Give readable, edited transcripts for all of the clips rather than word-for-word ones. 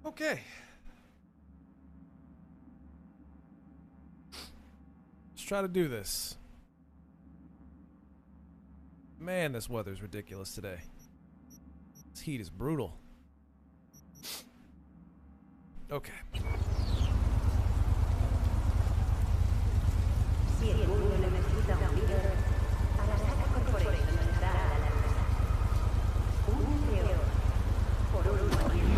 Okay. Let's try to do this. Man, this weather's ridiculous today. This heat is brutal. Okay. Si el mundo necesita un líder, Arasaka Corporation vendrá a la mesa. Un peor, por un motivo.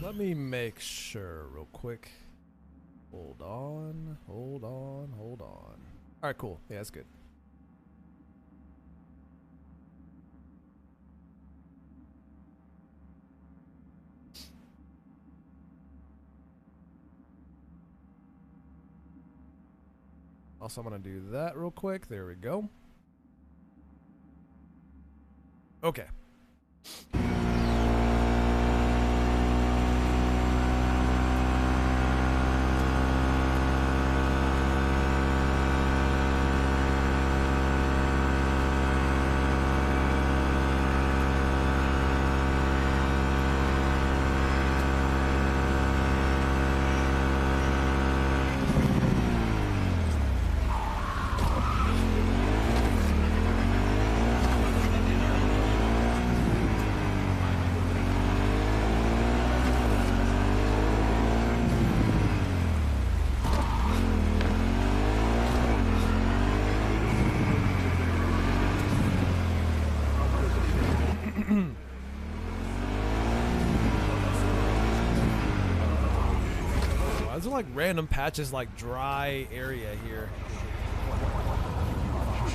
Let me make sure real quick. Hold on, hold on, hold on. Alright, cool. Yeah, that's good. Also, I'm gonna do that real quick. There we go. Okay. Those are like random patches, like dry area here.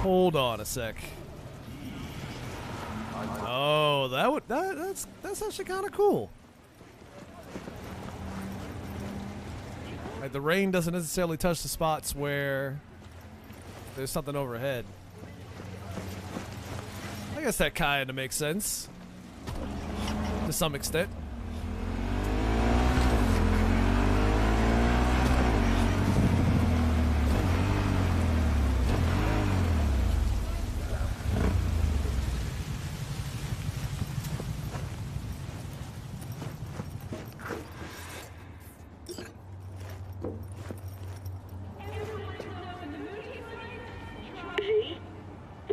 Hold on a sec. Oh, that's actually kind of cool. Like the rain doesn't necessarily touch the spots where there's something overhead. I guess that kind of makes sense to some extent.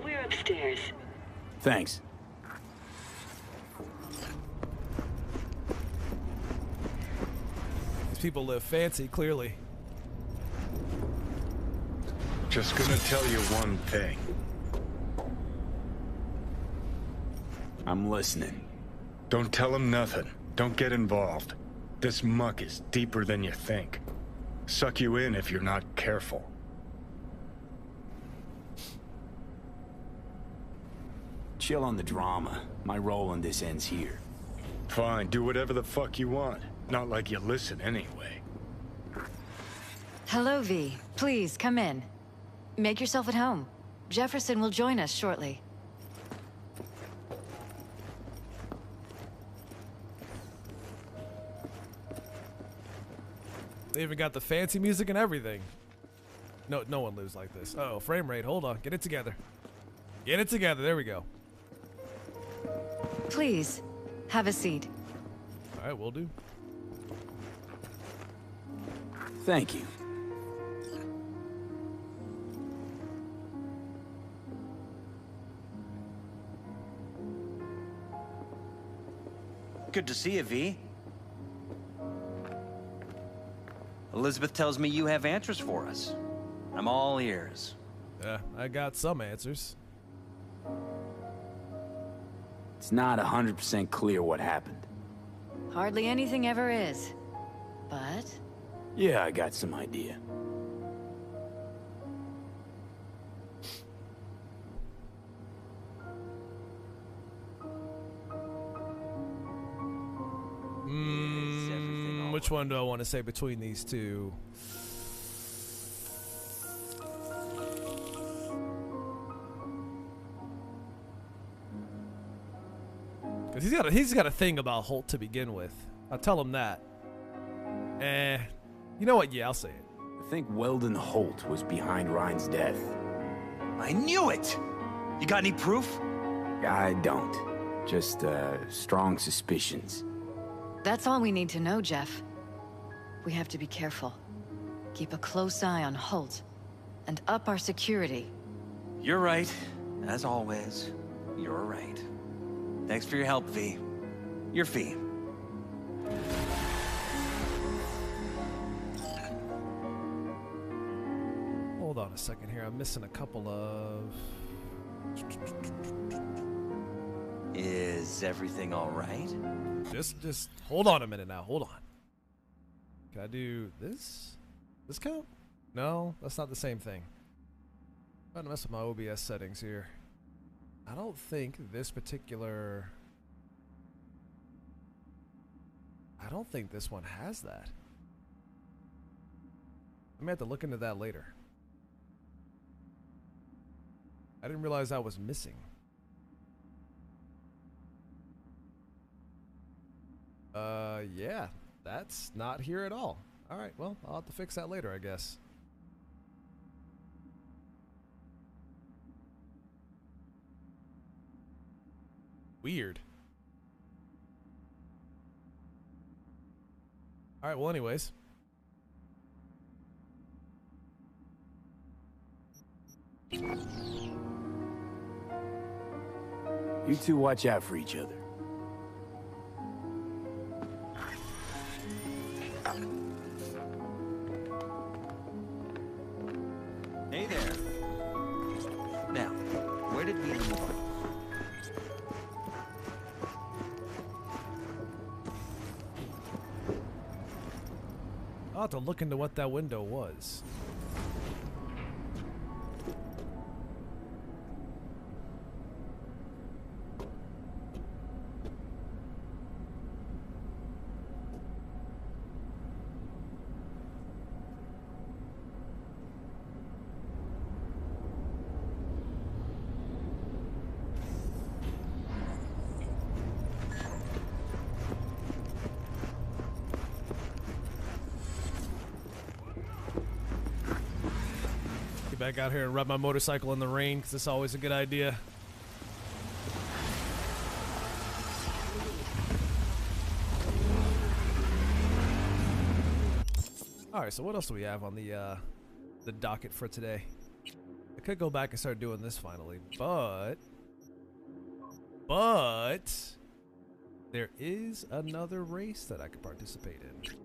We're upstairs. Thanks. These people live fancy, clearly. Just gonna tell you one thing. I'm listening. Don't tell him nothing. Don't get involved. This muck is deeper than you think. Suck you in if you're not careful. Chill on the drama. My role in this ends here. Fine, do whatever the fuck you want. Not like you listen anyway. Hello, V. Please, come in. Make yourself at home. Jefferson will join us shortly. They even got the fancy music and everything. No one lives like this. Uh oh, frame rate. Hold on. Get it together. Get it together. There we go. Please, have a seat. All right, we'll do. Thank you. Good to see you, V. Elizabeth tells me you have answers for us. I'm all ears. Yeah, I got some answers. It's not 100% clear what happened. Hardly anything ever is. But Yeah, I got some idea. Which one do I want to say between these two? Because he's got a thing about Holt to begin with. I'll tell him that. You know what? Yeah, I'll say it. I think Weldon Holt was behind Ryan's death. I knew it! You got any proof? I don't. Just, strong suspicions. that's all we need to know, Jeff. We have to be careful. Keep a close eye on Holt. And up our security. You're right. As always, you're right. Thanks for your help, V. Your fee. Hold on a second here. I'm missing a couple of... Is everything all right? Just hold on a minute now. Hold on. Can I do this? This count? No, that's not the same thing. I'm trying to mess with my OBS settings here. I don't think this particular... I don't think this one has that. I may have to look into that later. I didn't realize that was missing. Yeah, that's not here at all. Alright, well, I'll have to fix that later, I guess. Weird. Alright, well, anyways. You two watch out for each other. Hey there. Now, where did we leave? I'll have to look into what that window was. Back out here and ride my motorcycle in the rain because it's always a good idea. Alright, so what else do we have on the docket for today? I could go back and start doing this finally, but there is another race that I could participate in.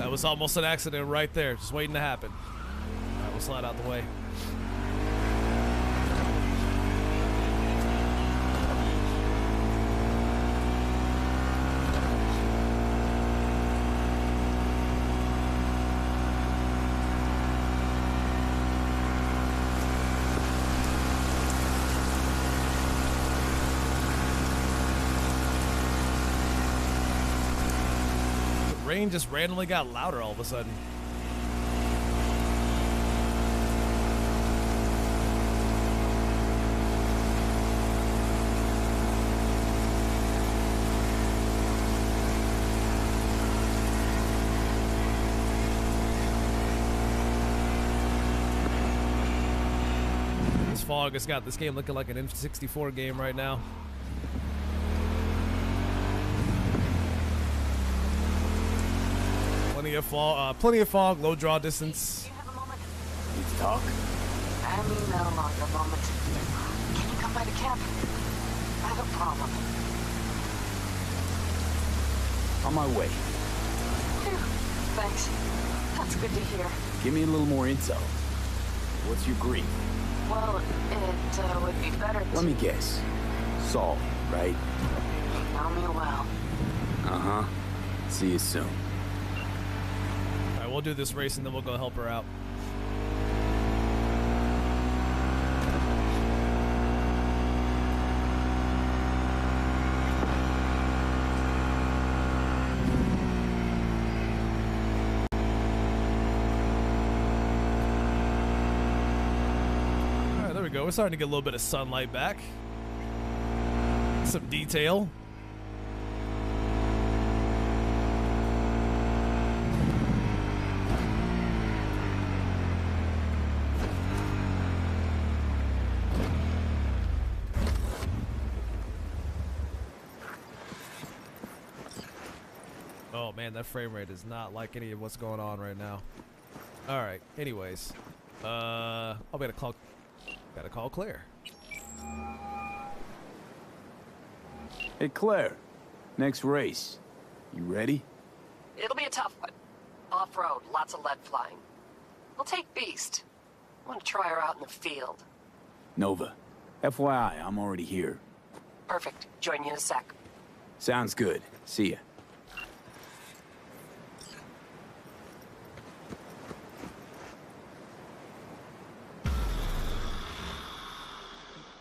Was almost an accident right there, just waiting to happen. Alright, we'll slide out the way. Rain just randomly got louder all of a sudden. fog has got this game looking like an N64 game right now. Plenty of fog, low draw distance. Need to talk? I mean, no longer moment. Can you come by the camp? I have a problem. On my way. Phew, thanks. That's good to hear. Give me a little more intel. What's your grief? Well, it would be better to... Let me guess. Saul, right? Know me well. Uh-huh. See you soon. Alright, we'll do this race and then we'll go help her out. We're starting to get a little bit of sunlight back. Some detail. Oh man, that frame rate is not like any of what's going on right now. All right. Anyways, I'll be Gotta call Claire. Hey, Claire. Next race. You ready? It'll be a tough one. Off-road, lots of lead flying. We'll take Beast. I want to try her out in the field. Nova. FYI, I'm already here. Perfect. Join you in a sec. Sounds good. See ya.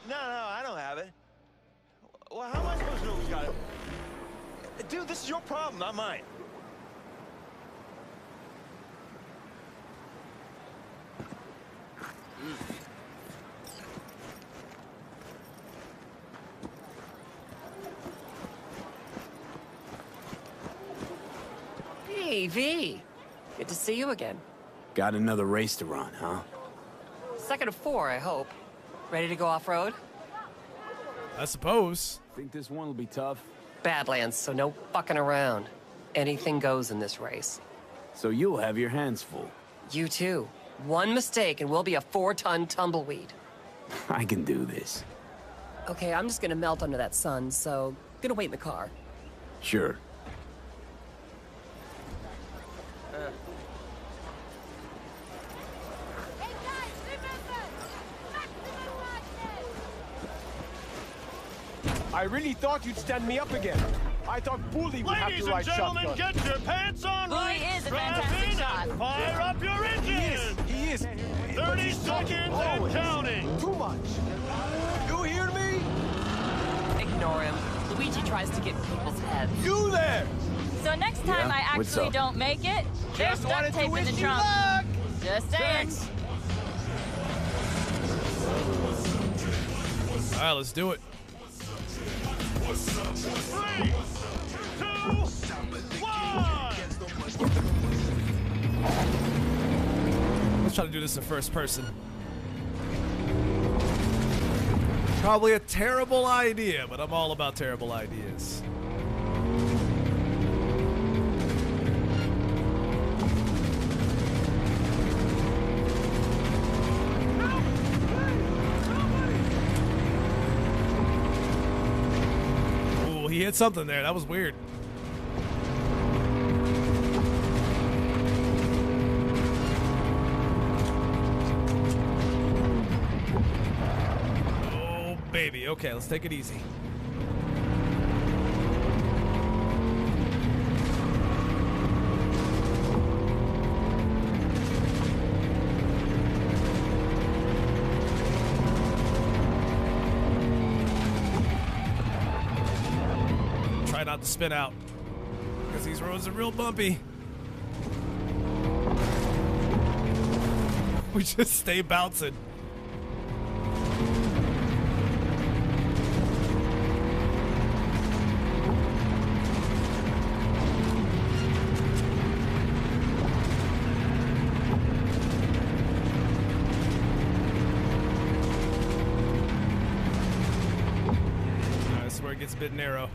No, I don't have it. Well, how am I supposed to know who's got it? Dude, this is your problem, not mine. Hey, V. Good to see you again. Got another race to run, huh? Second of 4, I hope. Ready to go off-road? I suppose. Think this one will be tough? Badlands, so no fucking around. Anything goes in this race. So you'll have your hands full. You too. One mistake and we'll be a 4-ton tumbleweed. I can do this. Okay, I'm just gonna melt under that sun, so gonna wait in the car. Sure. I really thought you'd stand me up again. I thought Bully would have the right shotgun. Ladies and gentlemen, get your pants on right. Bully is a Strap fantastic in shot. and fire up your engine. He is. 30 seconds and counting. Too much. You hear me? Ignore him. Luigi tries to get in people's heads. You there! So next time Yeah? I What's actually up? don't make it, there's Just duct wanted to tape in wish the you trunk. luck. Just saying. Thanks. All right, let's do it. 3, 2, 1. Let's try to do this in first person. Probably a terrible idea, but I'm all about terrible ideas. Ooh, he hit something there. That was weird. Baby, okay, let's take it easy. Try not to spin out, because these roads are real bumpy. We just stay bouncing. it gets a bit narrow.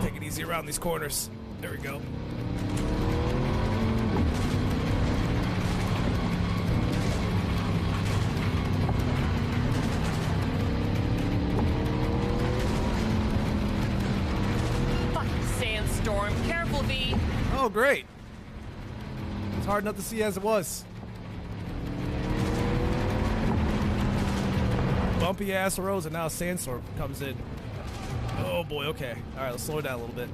Take it easy around these corners. There we go. Fucking sandstorm. Careful, V. Oh, great. It's hard enough to see as it was. Bumpy ass roads, and now a sandstorm comes in. Oh boy, okay. Alright, let's slow it down a little bit.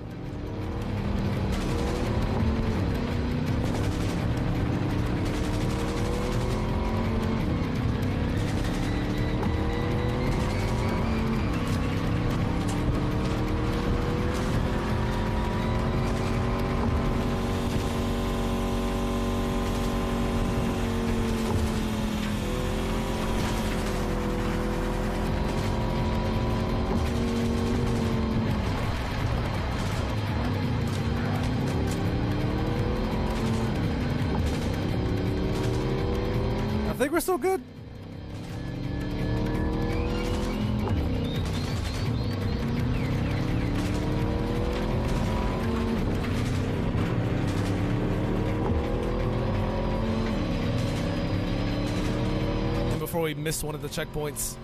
I think we're still good. And before we miss one of the checkpoints.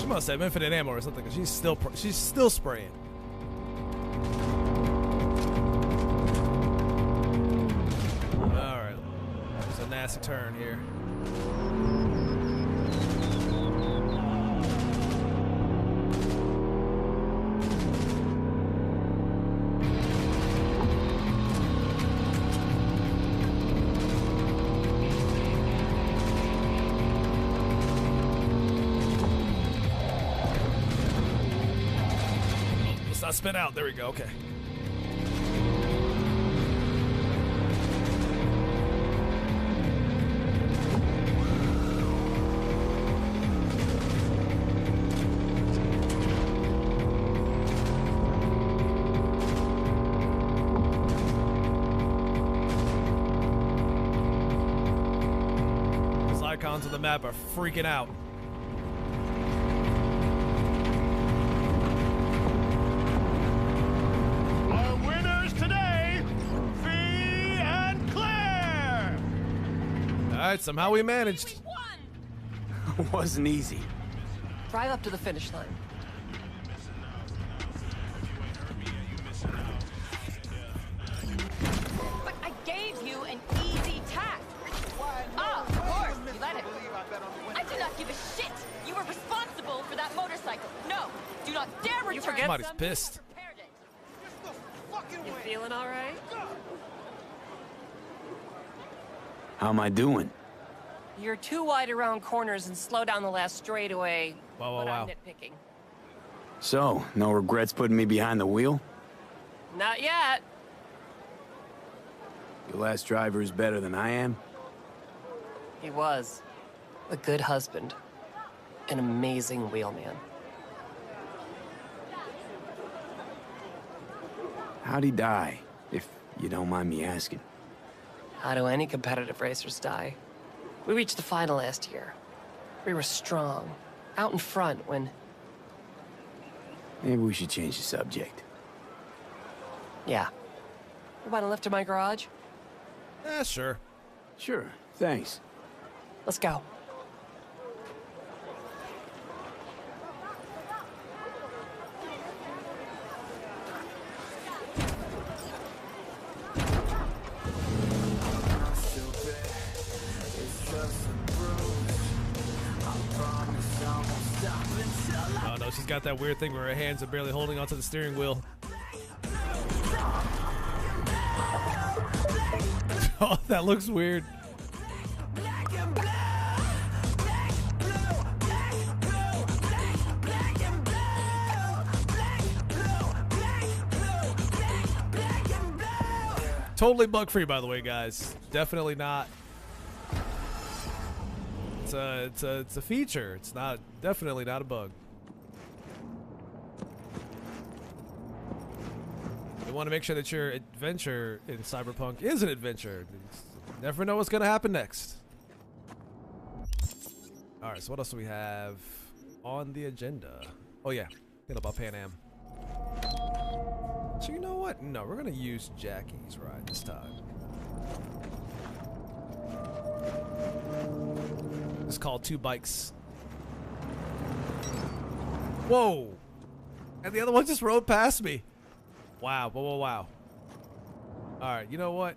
Must have infinite ammo or something, 'cause she's still spraying. All right, there's a nasty turn here. Let's not spin out. There we go. Okay. These icons on the map are freaking out. Our winners today, V and Claire. All right, somehow we managed. Wasn't easy. Drive up to the finish line. But I gave you an easy task. Oh, of course, you let it. I do not give a shit. You were responsible for that motorcycle. No, do not dare return. forget Somebody's something you pissed. prepared it. You feeling all right? How am I doing? You're too wide around corners and slow down the last straightaway. Wow, wow, but wow. I'm nitpicking. So, no regrets putting me behind the wheel? Not yet. Your last driver is better than I am? He was a good husband, an amazing wheelman. How'd he die, if you don't mind me asking? How do any competitive racers die? We reached the final last year. We were strong, out in front when... Maybe we should change the subject. Yeah. You want a lift to my garage? Sure. Sure, thanks. Let's go. Oh no, she's got that weird thing where her hands are barely holding onto the steering wheel. Oh, that looks weird. Totally bug free, by the way, guys. Definitely not. It's a feature. It's not, definitely not a bug. You want to make sure that your adventure in Cyberpunk is an adventure. You never know what's gonna happen next. All right, so what else do we have on the agenda? Oh yeah, hit up Pan Am. So you know what? No, we're gonna use Jackie's ride this time. It's called 2 bikes. Whoa! And the other one just rode past me. Wow, whoa, whoa, wow. Alright, you know what?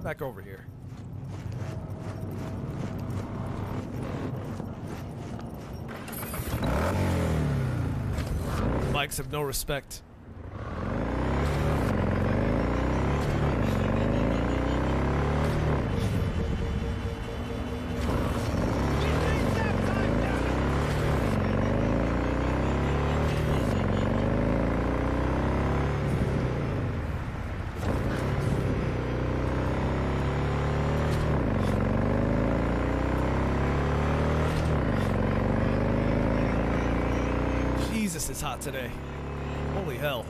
Back over here. Bikes have no respect. Jesus, it's hot today. Holy hell.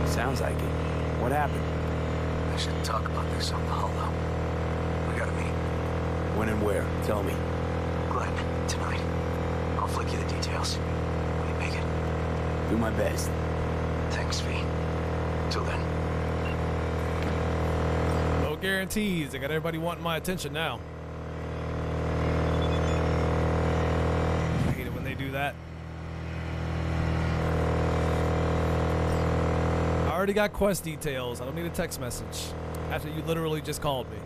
Sounds like it. What happened? I should talk about this on the holo. We gotta meet. When and where? Tell me. Glenn, tonight. I'll flick you the details. Will you make it? Do my best. Thanks, V. Till then. No guarantees. I got everybody wanting my attention now. I hate it when they do that. I already got quest details. I don't need a text message after you literally just called me.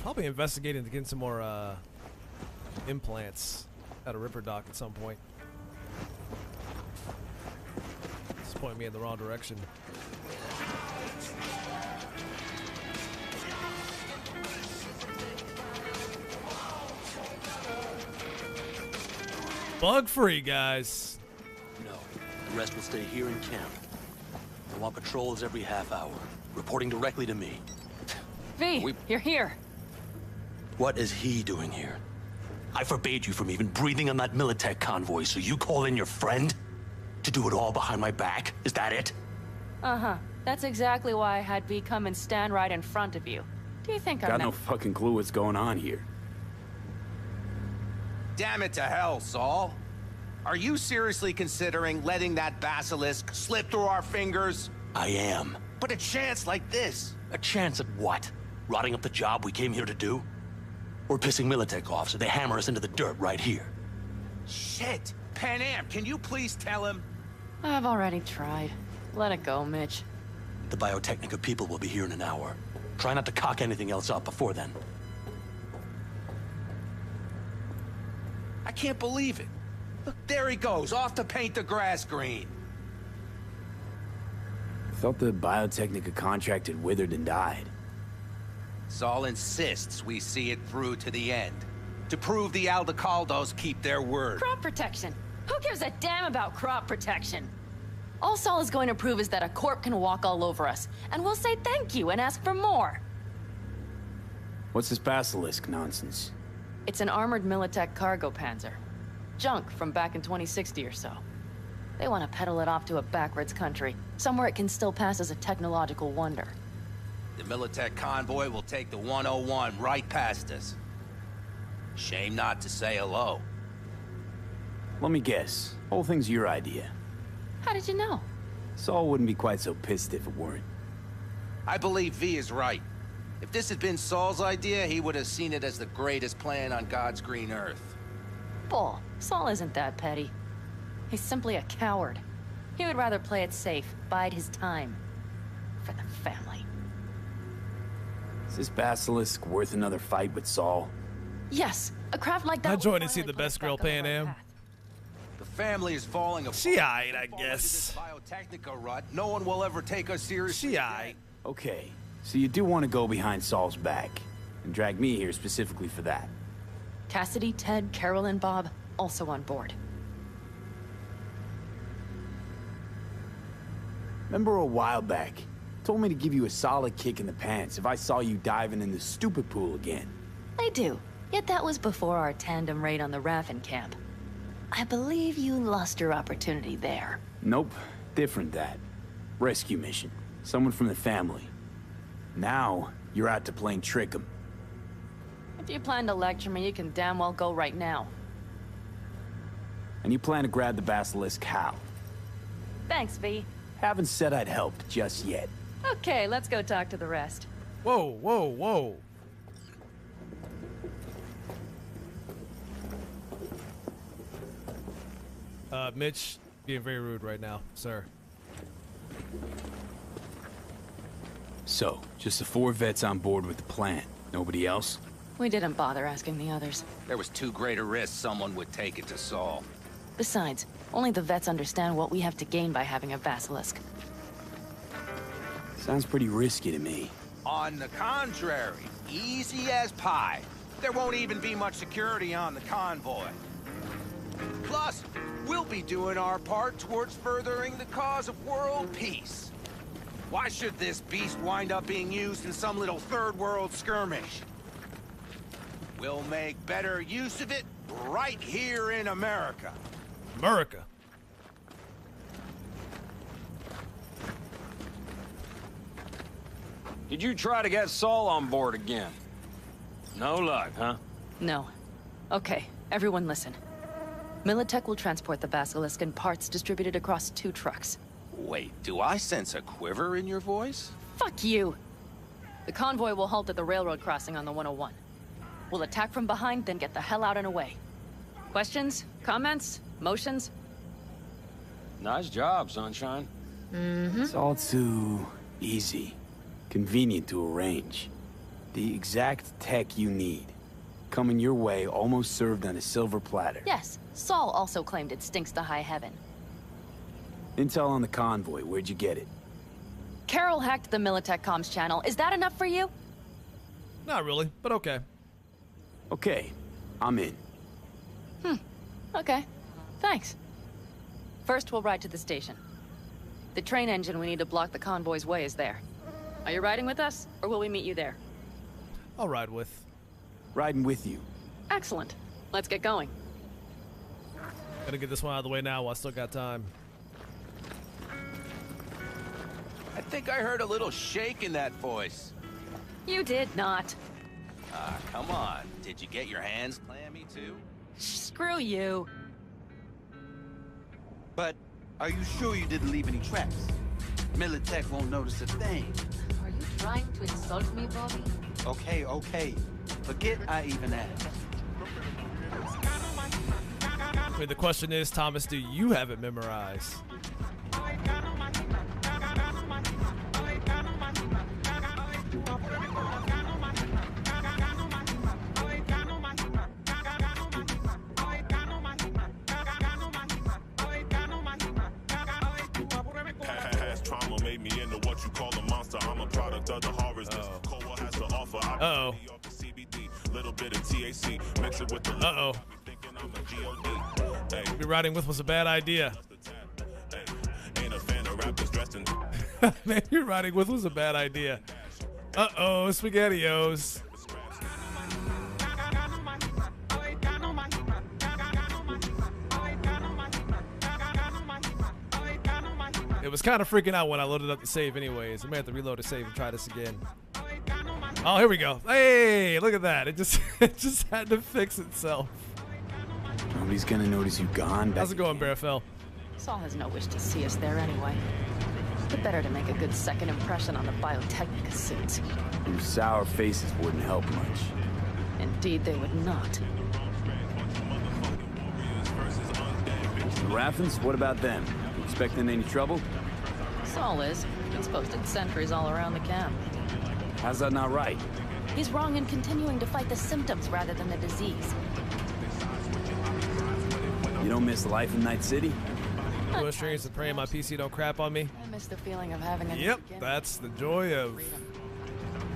Probably investigating to get some more implants at a Ripper dock at some point. It's pointing me in the wrong direction. Bug free, guys. No, the rest will stay here in camp. I want patrols every half hour, reporting directly to me. V, you're here. What is he doing here? I forbade you from even breathing on that Militech convoy, so you call in your friend? To do it all behind my back? Is that it? Uh-huh. That's exactly why I had V come and stand right in front of you. Do you think I'm Got no fucking clue what's going on here. Damn it to hell, Saul. Are you seriously considering letting that basilisk slip through our fingers? I am. But a chance like this? A chance at what? Rotting up the job we came here to do? Or pissing Militech off so they hammer us into the dirt right here? Shit! Pan Am, can you please tell him? I've already tried. Let it go, Mitch. The Biotechnica people will be here in an hour. Try not to cock anything else up before then. I can't believe it. Look, there he goes, off to paint the grass green. Thought the Biotechnica contract had withered and died. Saul insists we see it through to the end. To prove the Aldecaldos keep their word. Crop protection. Who gives a damn about crop protection? All Saul is going to prove is that a corp can walk all over us, and we'll say thank you and ask for more. What's this basilisk nonsense? It's an armored Militech cargo panzer. Junk from back in 2060 or so. They want to peddle it off to a backwards country, somewhere it can still pass as a technological wonder. The Militech convoy will take the 101 right past us. Shame not to say hello. Let me guess. Whole thing's your idea. How did you know? Saul wouldn't be quite so pissed if it weren't. I believe V is right. If this had been Saul's idea, he would have seen it as the greatest plan on God's green earth. Bull. Saul isn't that petty. He's simply a coward. He would rather play it safe, bide his time. For the family. Is this basilisk worth another fight with Saul? Yes, a craft like that. I joined to see the best girl Pan Am. The family is falling apart. She aight, I guess. Biotechnica rut. No one will ever take us seriously. She aight. Okay, so you do want to go behind Saul's back, and drag me here specifically for that. Cassidy, Ted, Carol, and Bob also on board. Remember a while back, told me to give you a solid kick in the pants if I saw you diving in the stupid pool again. I do. Yet that was before our tandem raid on the Raffen camp. I believe you lost your opportunity there. Nope, different that. Rescue mission. Someone from the family. Now, you're out to plain trick 'em. If you plan to lecture me, you can damn well go right now. And you plan to grab the basilisk how? Thanks, V. Haven't said I'd helped just yet. Okay, let's go talk to the rest. Whoa, whoa, whoa. Mitch, being very rude right now, sir. So, just the 4 vets on board with the plan. Nobody else? We didn't bother asking the others. There was too great a risk someone would take it to Saul. Besides, only the vets understand what we have to gain by having a basilisk. Sounds pretty risky to me. On the contrary, easy as pie. There won't even be much security on the convoy. Plus, we'll be doing our part towards furthering the cause of world peace. Why should this beast wind up being used in some little third world skirmish? We'll make better use of it right here in America. America. Did you try to get Saul on board again? No luck, huh? No. Okay, everyone listen. Militech will transport the basilisk in parts distributed across 2 trucks. Wait, do I sense a quiver in your voice? Fuck you! The convoy will halt at the railroad crossing on the 101. We'll attack from behind, then get the hell out and away. Questions? Comments? Motions? Nice job, Sunshine. Mm-hmm. It's all too easy. Convenient to arrange. The exact tech you need. Coming your way, almost served on a silver platter. Yes, Saul also claimed it stinks to high heaven. Intel on the convoy, where'd you get it? Carol hacked the Militech comms channel. Is that enough for you? Not really, but okay. Okay, I'm in. Okay. Thanks. First, we'll ride to the station. The train engine we need to block the convoy's way is there. Are you riding with us, or will we meet you there? I'll ride with. Riding with you. Excellent. Let's get going. Gotta get this one out of the way now while I still got time. I think I heard a little shake in that voice. You did not. Ah, come on. Did you get your hands clammy too? Screw you. But are you sure you didn't leave any tracks? Militech won't notice a thing. Are you trying to insult me, Bobby? Okay. Forget I even asked. Wait, the question is, Thomas, do you have it memorized? Uh-oh. Uh-oh. Maybe riding with was a bad idea. Maybe riding with was a bad idea. Uh-oh, SpaghettiOs. It was kind of freaking out when I loaded up the save anyways. I may have to reload the save and try this again. Oh, here we go. Hey, look at that. It just it just had to fix itself. Nobody's gonna notice you gone. How's it going, Bearfell? Saul has no wish to see us there anyway. But better to make a good second impression on the Biotechnica suits. Your sour faces wouldn't help much. Indeed, they would not. The Raffens, what about them? You expecting any trouble? Saul is. He's posted sentries all around the camp. How's that not right? He's wrong in continuing to fight the symptoms rather than the disease. You don't miss life in Night City? Doing streams and praying my PC don't crap on me. I miss the feeling of having a Yep, that's the joy of.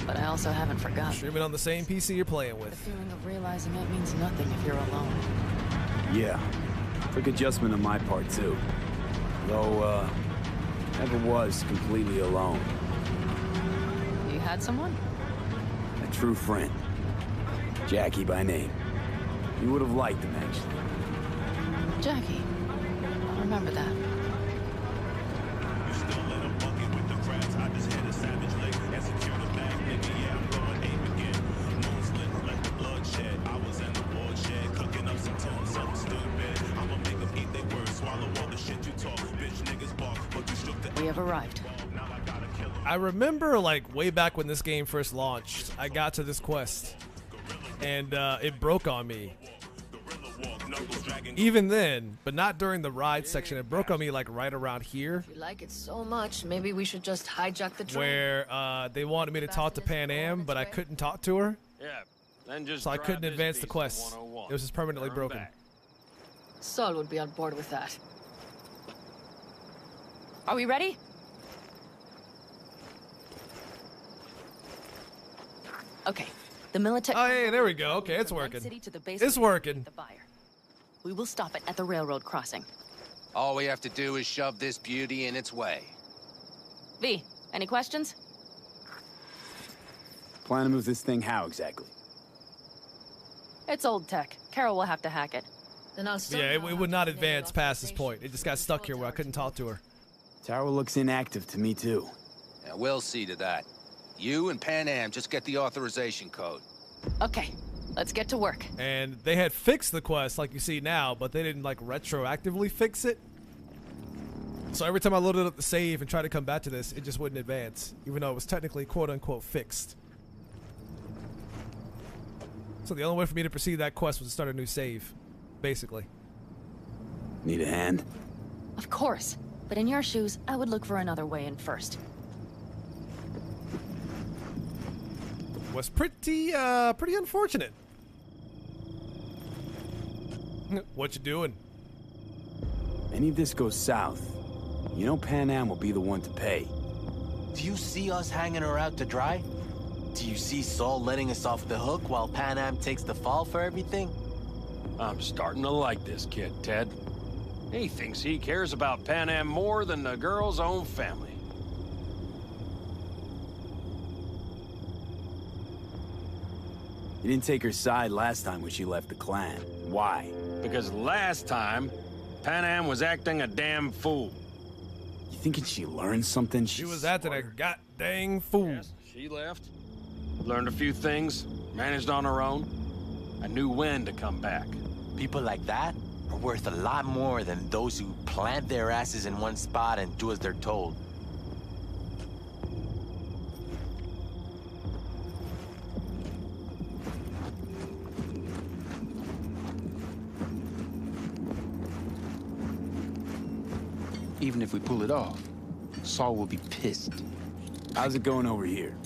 But I also haven't forgotten. Streaming on the same PC you're playing with. The feeling of realizing it means nothing if you're alone. Yeah. Quick adjustment on my part, too. Though, never was completely alone. You had someone? A true friend. Jackie by name. You would have liked him, actually. Jackie. I'll remember that. We have arrived. I remember, like, way back when this game first launched, I got to this quest, and it broke on me. Even then, but not during the ride section. It broke on me, like, right around here. If you like it so much, maybe we should just hijack the train. Where they wanted me to talk to Pan Am, but I couldn't talk to her. Yeah, then just so I couldn't advance the quest. It was just permanently broken. Saul would be on board with that. Are we ready? Okay. The Militech. Oh, hey, there we go. Okay, it's working. It's working. We will stop it at the railroad crossing. All we have to do is shove this beauty in its way. V, any questions? Plan to move this thing how exactly? It's old tech. Carol will have to hack it. Then I'll yeah, it would not advance past this point. It just got stuck here where I couldn't talk to her. Tower looks inactive to me, too. Yeah, we'll see to that. You and Pan Am just get the authorization code. Okay, let's get to work. And they had fixed the quest like you see now, but they didn't like retroactively fix it. So every time I loaded up the save and tried to come back to this, it just wouldn't advance, even though it was technically quote-unquote fixed. So the only way for me to proceed that quest was to start a new save, basically. Need a hand? Of course, but in your shoes, I would look for another way in first. Was pretty unfortunate. What you doing? Any of this goes south, you know Pan Am will be the one to pay. Do you see us hanging her out to dry? Do you see Saul letting us off the hook while Pan Am takes the fall for everything? I'm starting to like this kid, Ted. He thinks he cares about Pan Am more than the girl's own family. You didn't take her side last time when she left the clan. Why? Because last time, Pan Am was acting a damn fool. You thinking she learned something? She was acting a goddamn fool. Yes, she left. Learned a few things, managed on her own. I knew when to come back. People like that are worth a lot more than those who plant their asses in one spot and do as they're told. Even if we pull it off, Saul will be pissed. How's it going over here?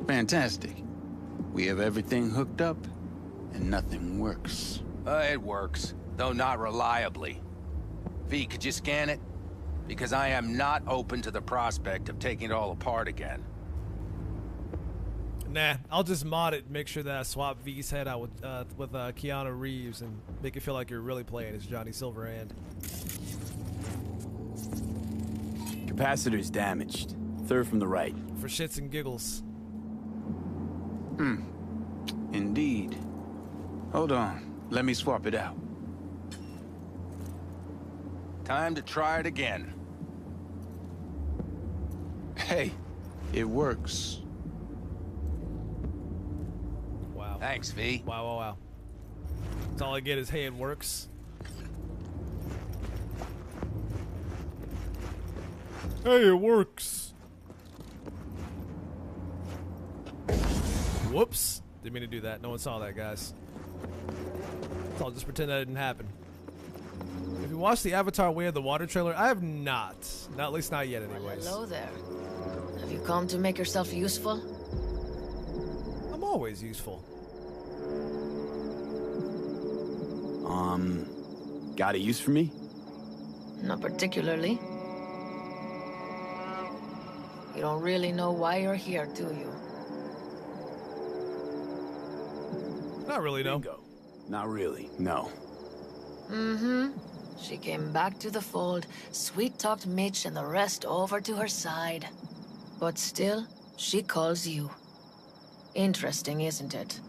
Fantastic. We have everything hooked up, and nothing works. It works, though not reliably. V, could you scan it? Because I am not open to the prospect of taking it all apart again. Nah, I'll just mod it and make sure that I swap V's head out with Keanu Reeves and make it feel like you're really playing as Johnny Silverhand. Capacitor's damaged. Third from the right. For shits and giggles. Indeed. Hold on. Let me swap it out. Time to try it again. Hey, it works. Wow. Thanks, V. Wow. That's all I get is, hey, it works. Hey, it works. Whoops. Didn't mean to do that. No one saw that, guys. So I'll just pretend that didn't happen. If you watched the Avatar Way of the Water trailer, I have not. At least not yet, anyways. Hello there. Have you come to make yourself useful? I'm always useful. Got a use for me? Not particularly. You don't really know why you're here, do you? Not really, no. Bingo. Not really, no. Mm-hmm. She came back to the fold, sweet-talked Mitch and the rest over to her side. But still, she calls you. Interesting, isn't it?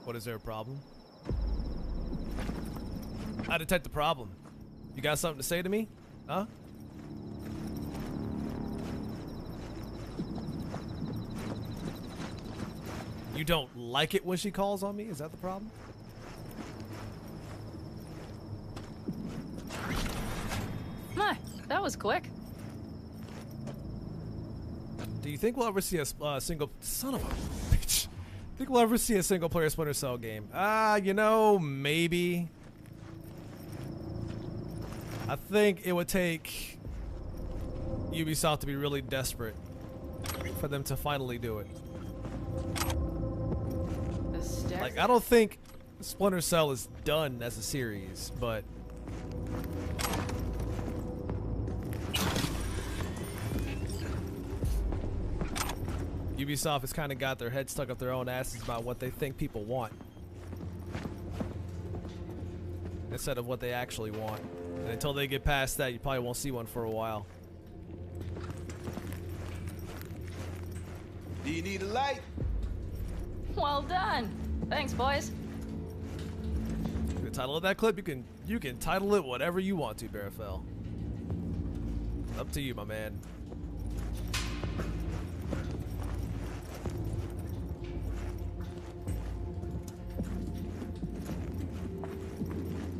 What, is there a problem? I detect the problem. You got something to say to me? Huh? You don't like it when she calls on me? Is that the problem? My, that was quick. Do you think we'll ever see a single... Son of a bitch. Think we'll ever see a single-player Splinter Cell game? You know, maybe. I think it would take Ubisoft to be really desperate for them to finally do it. Like, I don't think Splinter Cell is done as a series, but... Ubisoft has kind of got their head stuck up their own asses about what they think people want instead of what they actually want. And until they get past that, you probably won't see one for a while. Do you need a light? Well done. Thanks, boys. The title of that clip, you can title it whatever you want to, Barafel. Up to you, my man.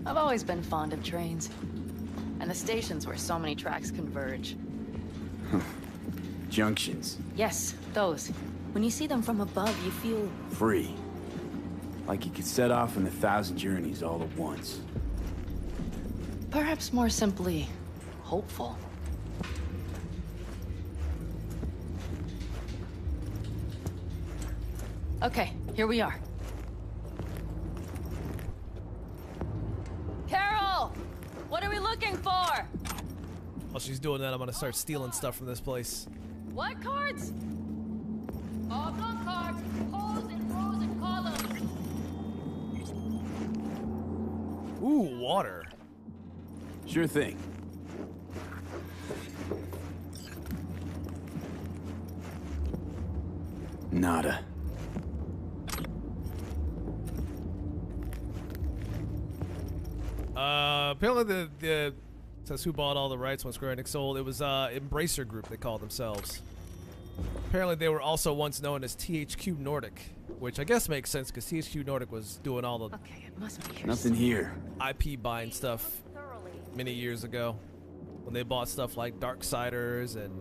I've always been fond of trains. And the stations where so many tracks converge. Junctions. Yes, those. When you see them from above, you feel... Free. Like you could set off on 1,000 journeys all at once. perhaps more simply, hopeful. Okay, here we are. Carol! What are we looking for? While she's doing that, I'm gonna start stealing stuff from this place. What cards? Oblong cards, holes in rows and columns. Ooh, water. Sure thing. Nada. Apparently the says who bought all the rights when Square Enix sold. It was Embracer Group, they called themselves. Apparently they were also once known as THQ Nordic, which I guess makes sense because THQ Nordic was doing all the okay, it must be here. Nothing here. IP buying stuff many years ago when they bought stuff like Darksiders and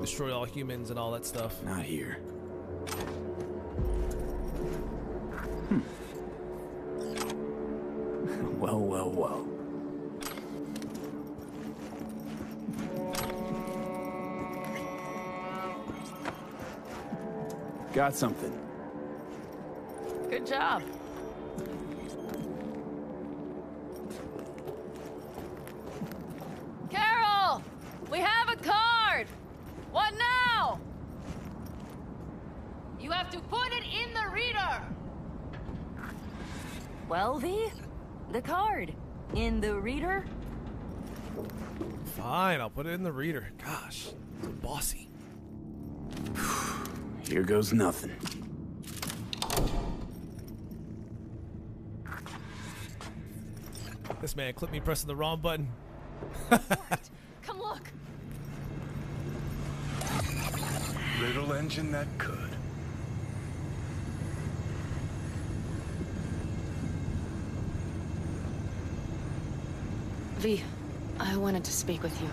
Destroy All Humans and all that stuff. Not here. Well. Got something. Good job. Carol! We have a card! What now? have to put it in the reader! Well, V? The card. In the reader? Fine, I'll put it in the reader. Gosh, so bossy. Here goes nothing. This man clipped me pressing the wrong button. Come look! Little engine that could. V, I wanted to speak with you.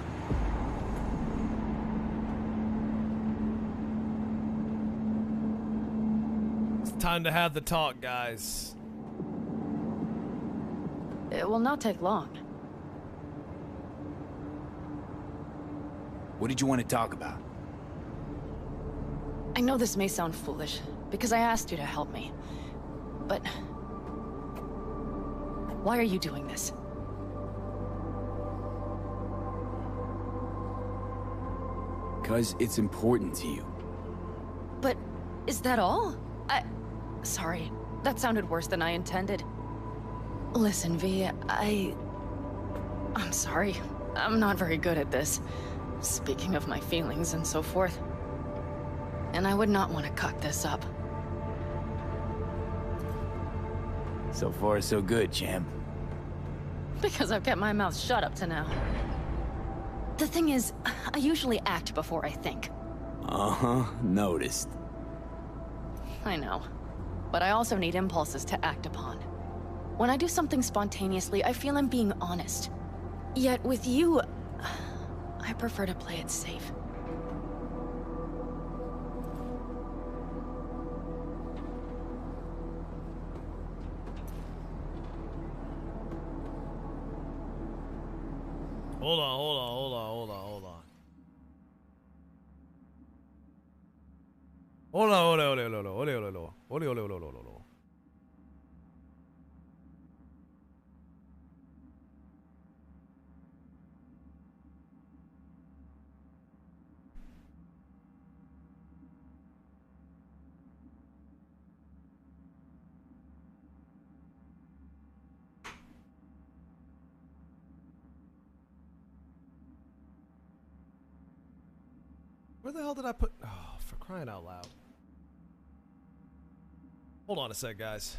It's time to have the talk, guys. It will not take long. What did you want to talk about? I know this may sound foolish, because I asked you to help me. But... why are you doing this? Because it's important to you. But is that all? Sorry, that sounded worse than I intended. Listen, V, I'm sorry. I'm not very good at this. Speaking of my feelings and so forth. And I would not want to cock this up. So far, so good, champ. Because I've kept my mouth shut up to now. The thing is, I usually act before I think. Uh-huh, noticed. I know. But I also need impulses to act upon. When I do something spontaneously, I feel I'm being honest. Yet with you, I prefer to play it safe. Hold on, hold on, hold on, hold on, hold on. Hold on, hold on, hold on, hold on, hold on, hold on, hold on, hold on, hold on. Where the hell did I put... Oh, for crying out loud. Hold on a sec, guys.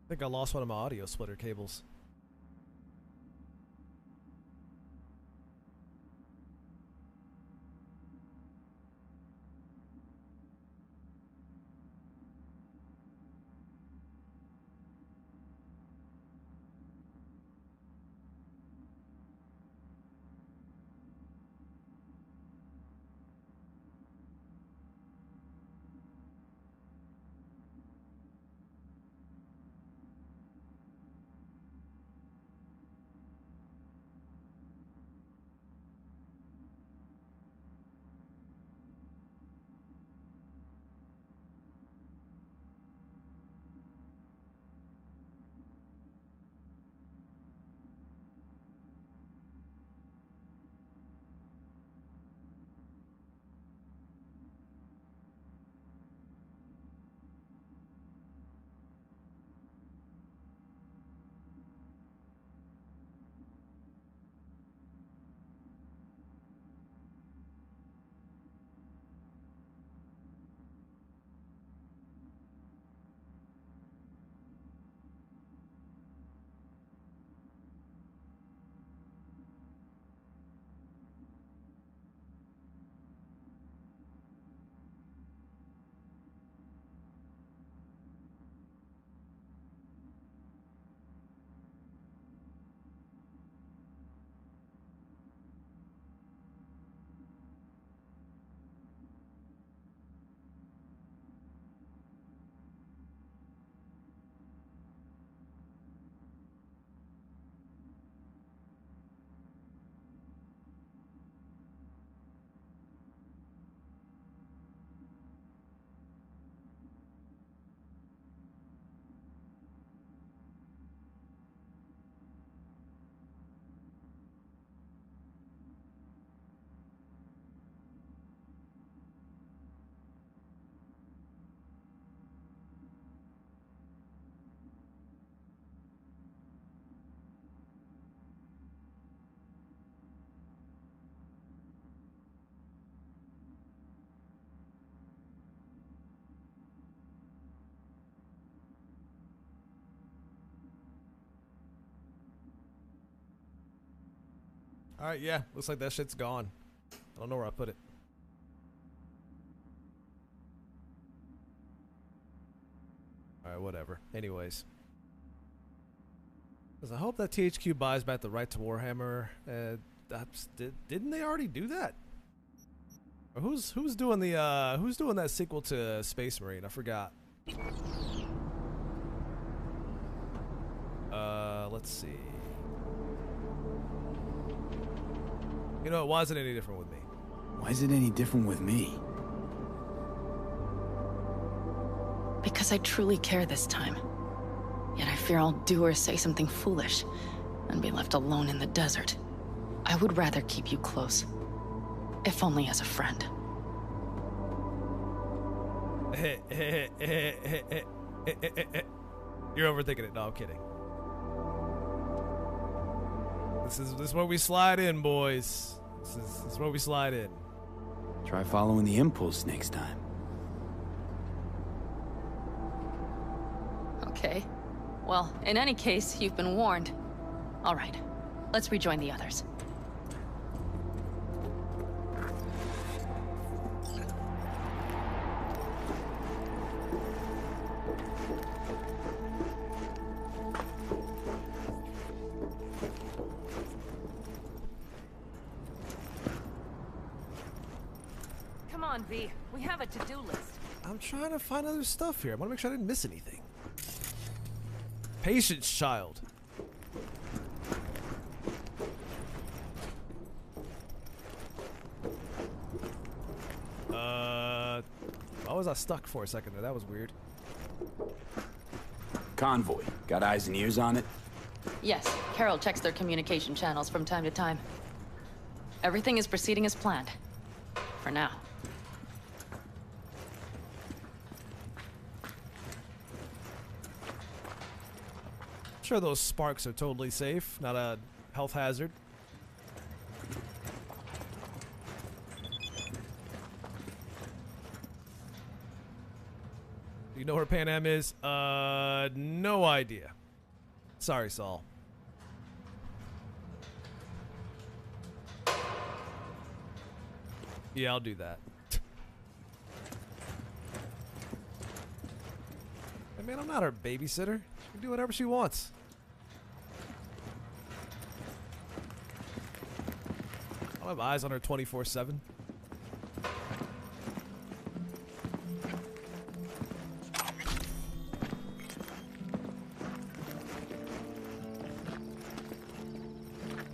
I think I lost one of my audio splitter cables. Alright, yeah. Looks like that shit's gone. I don't know where I put it. Alright, whatever. Anyways. I hope that THQ buys back the right to Warhammer. Didn't they already do that? Or who's doing that sequel to Space Marine? I forgot. Let's see. You know, it wasn't any different with me. Why is it any different with me? Because I truly care this time. Yet I fear I'll do or say something foolish and be left alone in the desert. I would rather keep you close, if only as a friend. You're overthinking it. No, I'm kidding. This is where we slide in, boys. This is where we slide in. Try following the impulse next time. Okay. Well, in any case, you've been warned. All right, let's rejoin the others. Come on, V. We have a to-do list. I'm trying to find other stuff here. I want to make sure I didn't miss anything. Patience, child. Why was I stuck for a second there? That was weird. Convoy. Got eyes and ears on it? Yes, Carol checks their communication channels from time to time. Everything is proceeding as planned. For now. Sure, those sparks are totally safe, not a health hazard. Do you know where Pan Am is? No idea. Sorry, Saul. Yeah, I'll do that. Hey, man, I'm not her babysitter. She can do whatever she wants. I'll have eyes on her 24/7.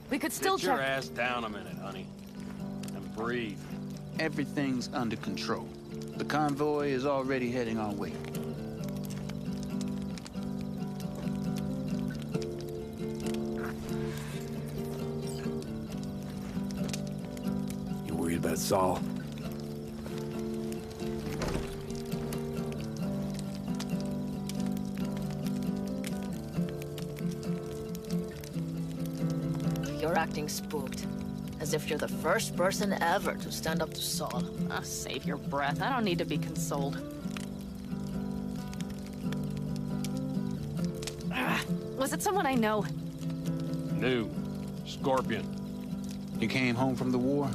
We could still Sit your check. ass down a minute, honey, and breathe. Everything's under control. The convoy is already heading our way. You worried about Saul? You're acting spooked. As if you're the first person ever to stand up to Saul. Ah, save your breath. I don't need to be consoled. Was it someone I know? New. Scorpion. He came home from the war,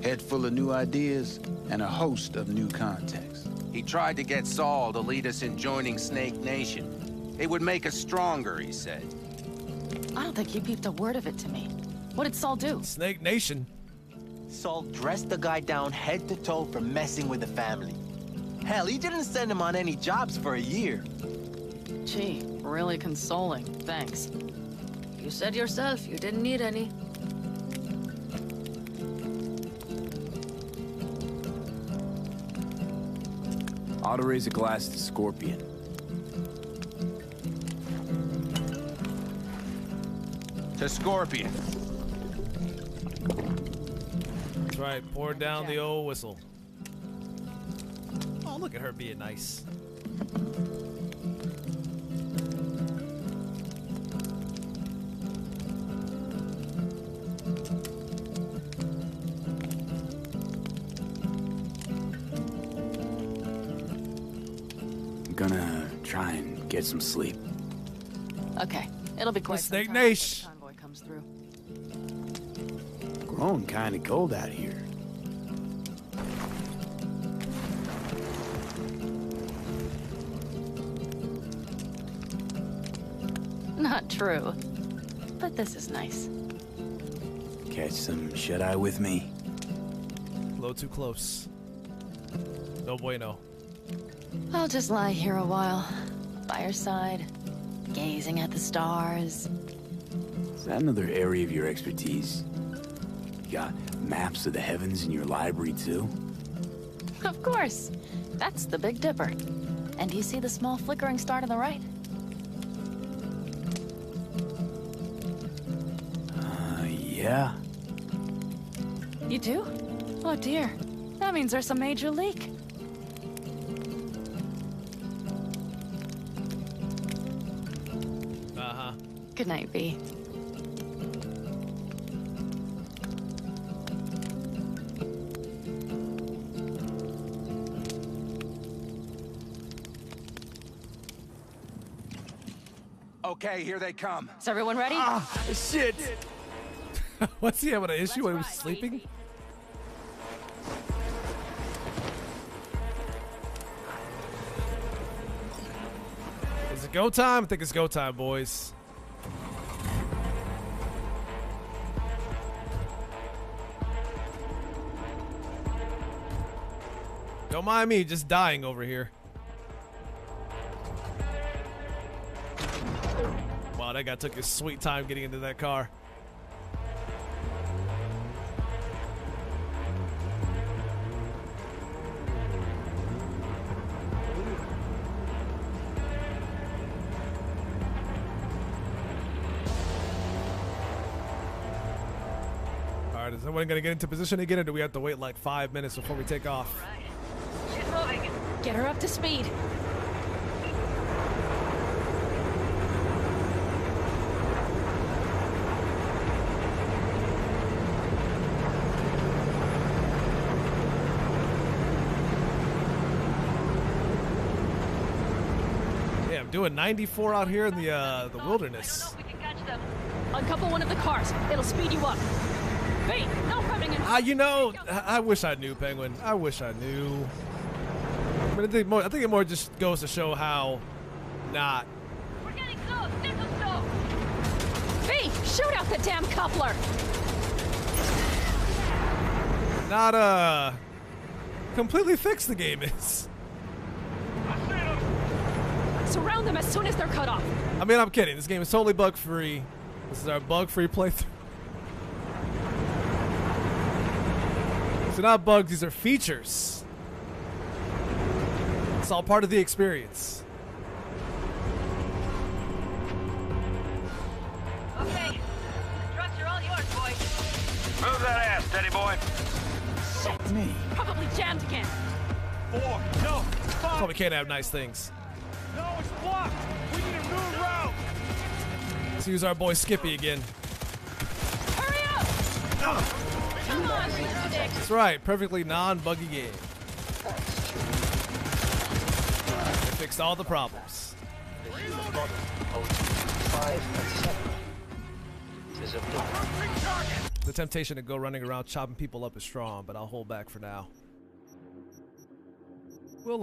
head full of new ideas, and a host of new contacts. He tried to get Saul to lead us in joining Snake Nation. It would make us stronger, he said. I don't think he peeped a word of it to me. What did Saul do? Snake Nation. Saul dressed the guy down head to toe for messing with the family. Hell, he didn't send him on any jobs for a year. Gee, really consoling. Thanks. You said yourself you didn't need any. Ought to raise a glass to Scorpion. To Scorpion. That's right. Pour down the old whistle. Oh, look at her being nice. I'm gonna try and get some sleep. Okay, it'll be quite some Snake time Nation. before the convoy comes through. blowing kind of cold out here. Not true. But this is nice. Catch some shut-eye with me? A little too close. No bueno. I'll just lie here a while, by your side, gazing at the stars. Is that another area of your expertise? You got maps of the heavens in your library, too? Of course. That's the Big Dipper. And do you see the small flickering star to the right? Yeah. You do? Oh dear. That means there's a major leak. Uh-huh. Good night, V. Okay, here they come. Is everyone ready? Ah, shit! What's he having an issue when he was sleeping? Is it go time? I think it's go time, boys. Don't mind me, just dying over here. Wow, that guy took his sweet time getting into that car. Alright, is everyone gonna get into position again, or do we have to wait like 5 minutes before we take off? She's moving. Get her up to speed. Yeah, I'm doing 94 out here in the wilderness. We can catch them. Uncouple one of the cars. It'll speed you up. Hey, no cutting in. You know, I wish I knew, Penguin. I wish I knew. But I think it more just goes to show how not. We're getting close. There's a stove. V, shoot out the damn coupler. Not completely fixed the game is. Surround them as soon as they're cut off. I mean, I'm kidding. This game is totally bug free. This is our bug free playthrough. These are not bugs, these are features. It's all part of the experience. Okay. The trucks are all yours, boy. Move that ass, steady boy. Me. Probably jammed again. 4, no, 5. So we can't have nice things. No, it's blocked. We need a new route. Let's use our boy Skippy again. Hurry up! Come on, stick. That's right, perfectly non-buggy game. They fixed all the problems. The temptation to go running around chopping people up is strong, but I'll hold back for now. We'll,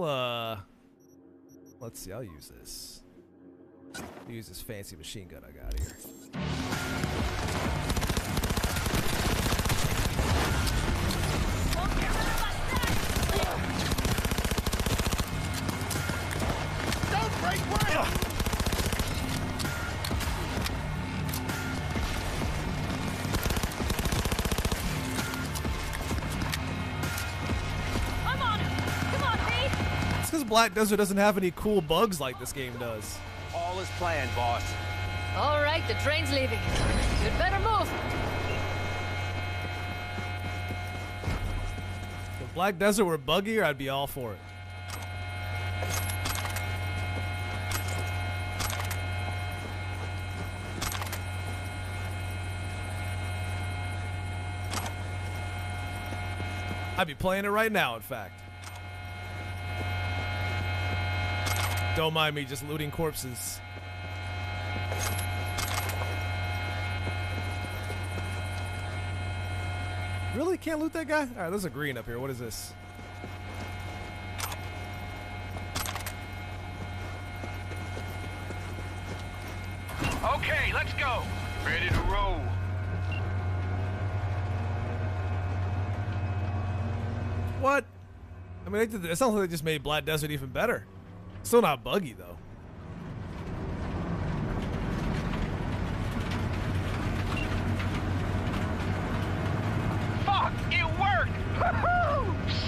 let's see, I'll use this. I'll use this fancy machine gun I got here. Don't break ground. I'm on him. Come on, V. It's because Black Desert doesn't have any cool bugs like this game does. All is planned, boss. All right, the train's leaving. You'd better move. If Black Desert were buggier, I'd be all for it. I'd be playing it right now, in fact. Don't mind me just looting corpses. Really? Can't loot that guy? All right, there's a green up here. What is this? Okay, let's go. Ready to roll. What? I mean, it sounds like they just made Black Desert even better. Still not buggy, though. Fuck, it worked!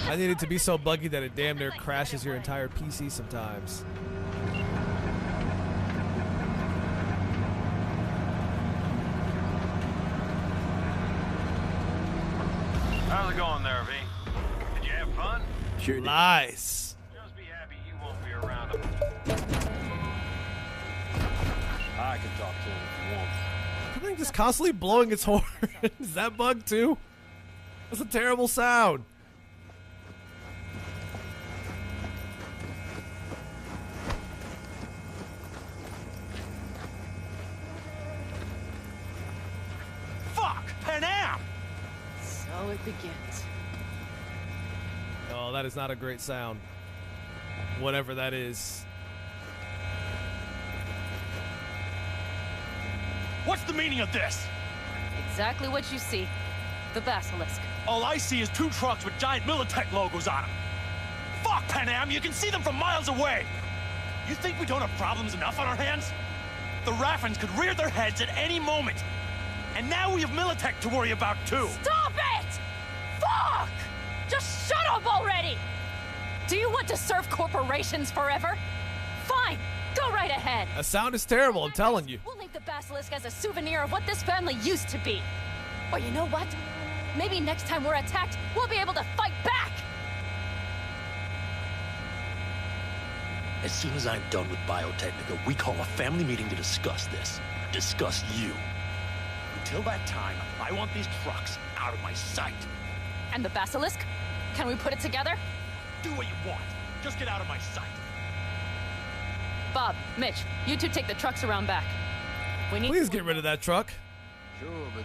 I need it to be so buggy that it damn near crashes your entire PC sometimes. How's it going there, V? Did you have fun? Sure did. Nice. Just be happy you won't be around. I can talk to him if you want. The thing just constantly blowing its horn. Is that bug too? That's a terrible sound. Fuck! Pan Am! So it begins. Oh, that is not a great sound. Whatever that is. What's the meaning of this? Exactly what you see. The basilisk. All I see is 2 trucks with giant Militech logos on them. Fuck, Pan Am, you can see them from miles away. You think we don't have problems enough on our hands? The Raffens could rear their heads at any moment. And now we have Militech to worry about too. Stop it! Fuck! Just shut up already! Do you want to serve corporations forever? Fine, go right ahead. That sound is terrible, I'm telling you. We'll leave the basilisk as a souvenir of what this family used to be. Or you know what? Maybe next time we're attacked, we'll be able to fight back! As soon as I'm done with Biotechnica, we call a family meeting to discuss this. Discuss you. Until that time, I want these trucks out of my sight. And the basilisk? Can we put it together? Do what you want. Just get out of my sight. Bob, Mitch, you two take the trucks around back. We need. Please get rid of that truck. Sure, but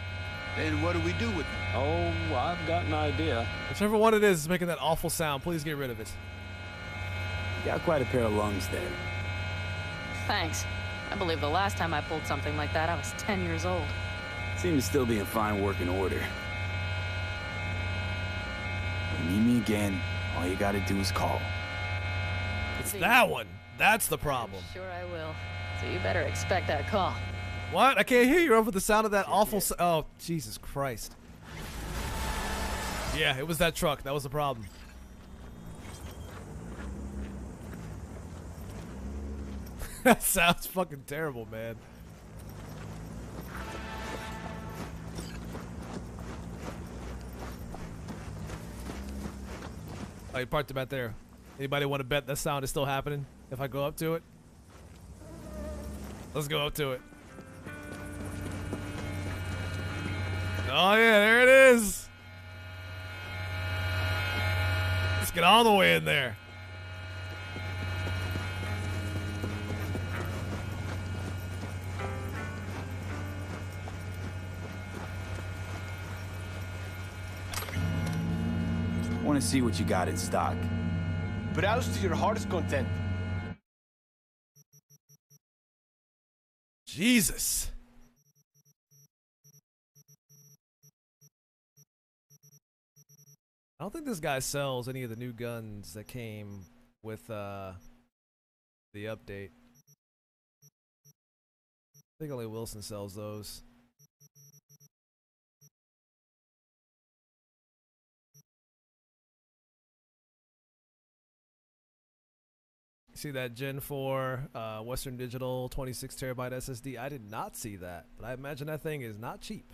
then what do we do with it? Oh, I've got an idea. Whichever one it is making that awful sound, please get rid of it. Got quite a pair of lungs there. Thanks. I believe the last time I pulled something like that, I was 10 years old. Seem to still be in fine working order. If you need me again, all you gotta do is call. It's that one. That's the problem. Sure I will. So you better expect that call. What? I can't hear you over the sound of that awful oh, Jesus Christ. Yeah, it was that truck. That was the problem. That sounds fucking terrible, man. Oh, you parked him out there. Anybody want to bet that sound is still happening if I go up to it? Let's go up to it. Oh yeah, there it is. Let's get all the way in there. Want to see what you got in stock. Browse to your heart's content. Jesus. I don't think this guy sells any of the new guns that came with the update. I think only Wilson sells those. See that Gen 4 Western Digital 26 terabyte SSD? I did not see that, but I imagine that thing is not cheap.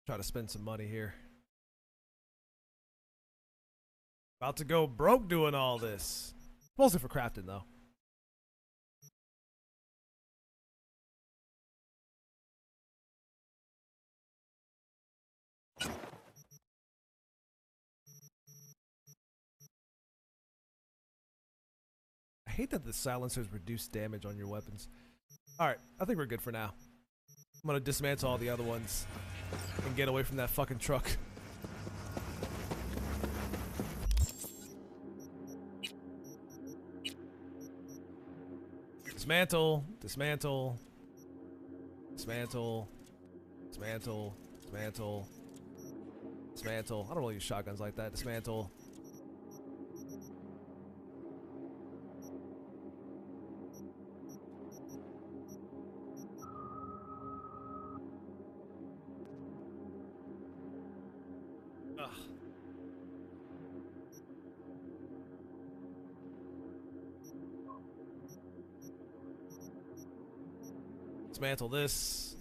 Try to spend some money here. About to go broke doing all this. Mostly for crafting, though. hate that the silencers reduce damage on your weapons. Alright, I think we're good for now. I'm gonna dismantle all the other ones and get away from that fucking truck. Dismantle, dismantle, dismantle, dismantle, dismantle, dismantle. I don't really use shotguns like that. Dismantle. Ugh. Dismantle this.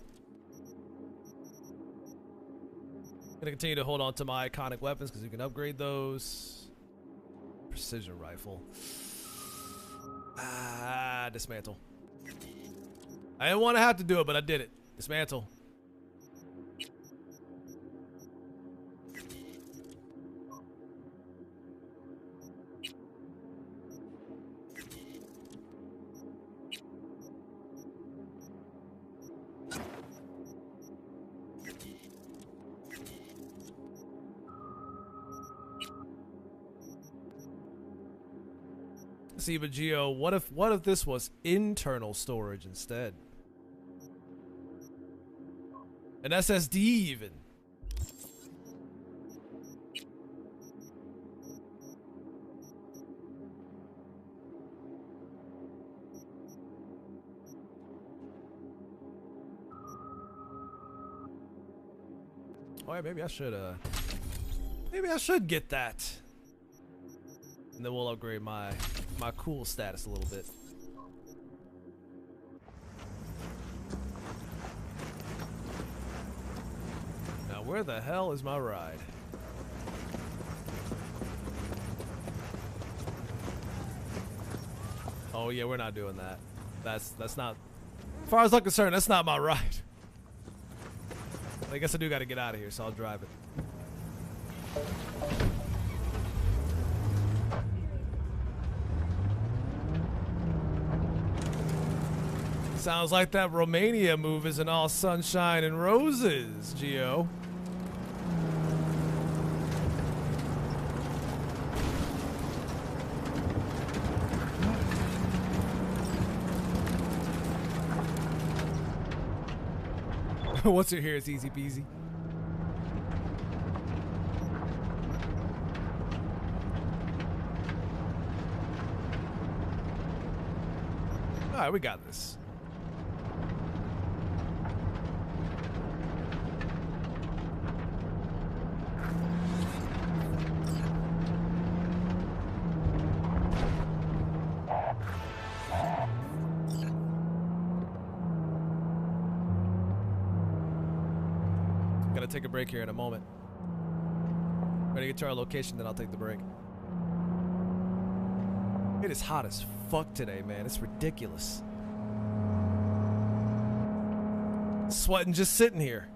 Gonna continue to hold on to my iconic weapons because you can upgrade those. Precision rifle. Dismantle. I didn't want to have to do it, but I did it. Dismantle. See, but Geo, what if this was internal storage instead? An SSD even. Oh yeah, maybe I should get that. And then we'll upgrade my cool status a little bit. Now where the hell is my ride? Oh yeah, we're not doing that. That's not, as far as I'm concerned, that's not my ride. I guess I do gotta get out of here, so I'll drive it. Sounds like that Romania move isn't all sunshine and roses, Geo. Once you're here, it's easy peasy. All right, we got this. Take a break here in a moment. Ready to get to our location, then I'll take the break. It is hot as fuck today, man. It's ridiculous. Sweating just sitting here.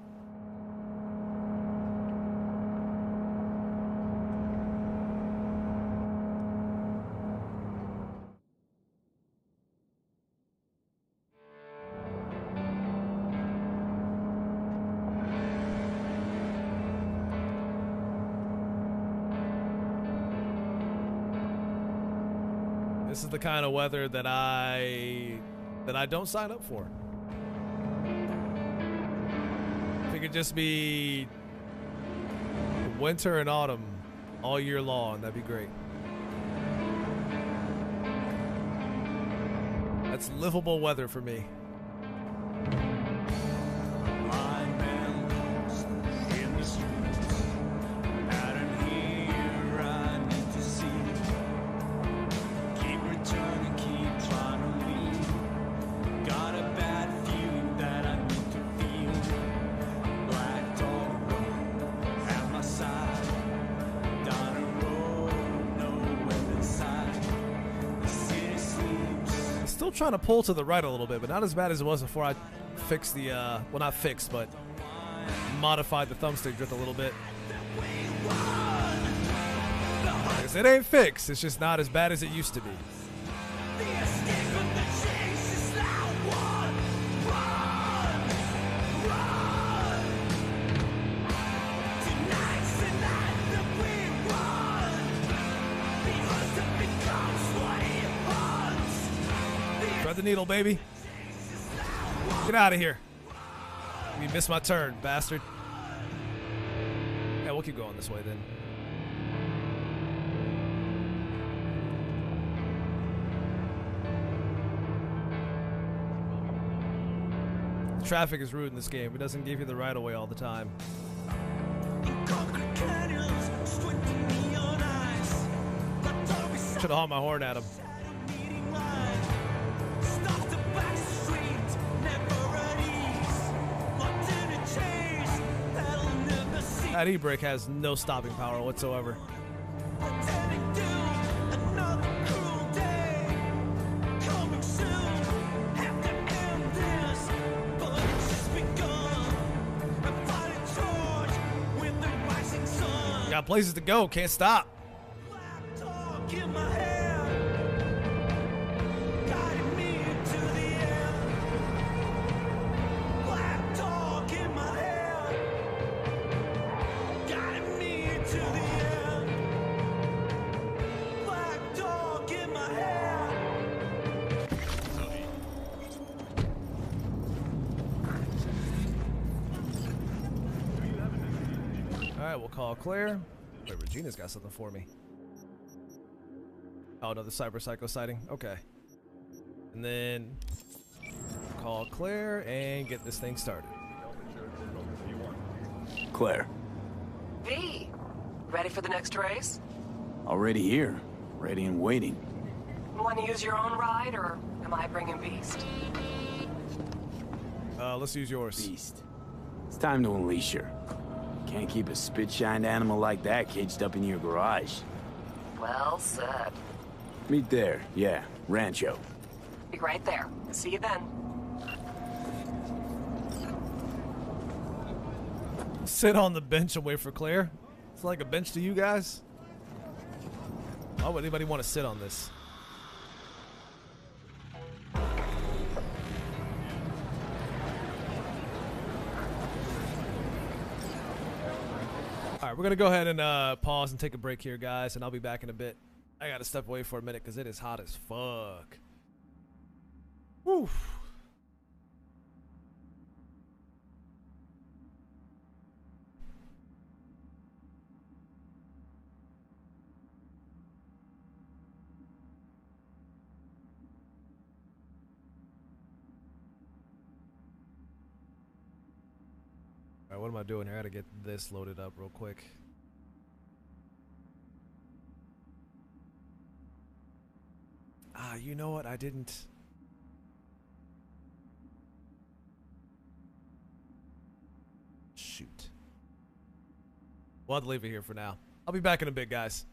This is the kind of weather that I don't sign up for. If it could just be winter and autumn all year long, that'd be great. That's livable weather for me. Trying to pull to the right a little bit, but not as bad as it was before I fixed the well, not fixed, but modified the thumbstick drift a little bit. It ain't fixed, it's just not as bad as it used to be. the needle, baby. Get out of here. You missed my turn, bastard. Yeah, we'll keep going this way then. The traffic is rude in this game. It doesn't give you the right of way all the time. Should have hauled my horn at him. That e-brake has no stopping power whatsoever. Got places to go, can't stop. Alright, we'll call Claire. Wait, Regina's got something for me. Oh, another Cyber Psycho sighting. Okay. And then call Claire and get this thing started. Claire. V, ready for the next race? Already here. Ready and waiting. Want to use your own ride, or am I bringing Beast? Let's use yours. Beast. It's time to unleash her. Can't keep a spit-shined animal like that caged up in your garage. Well said. Meet there. Yeah, Rancho. Be right there. See you then. Sit on the bench and wait for Claire. It's like a bench to you guys. Why would anybody want to sit on this? All right, we're gonna go ahead and pause and take a break here, guys, and I'll be back in a bit. I gotta step away for a minute because it is hot as fuck. Woo. Alright, what am I doing here? I gotta get this loaded up real quick. Ah, you know what? I didn't. Shoot. We'll have to leave it here for now. I'll be back in a bit, guys.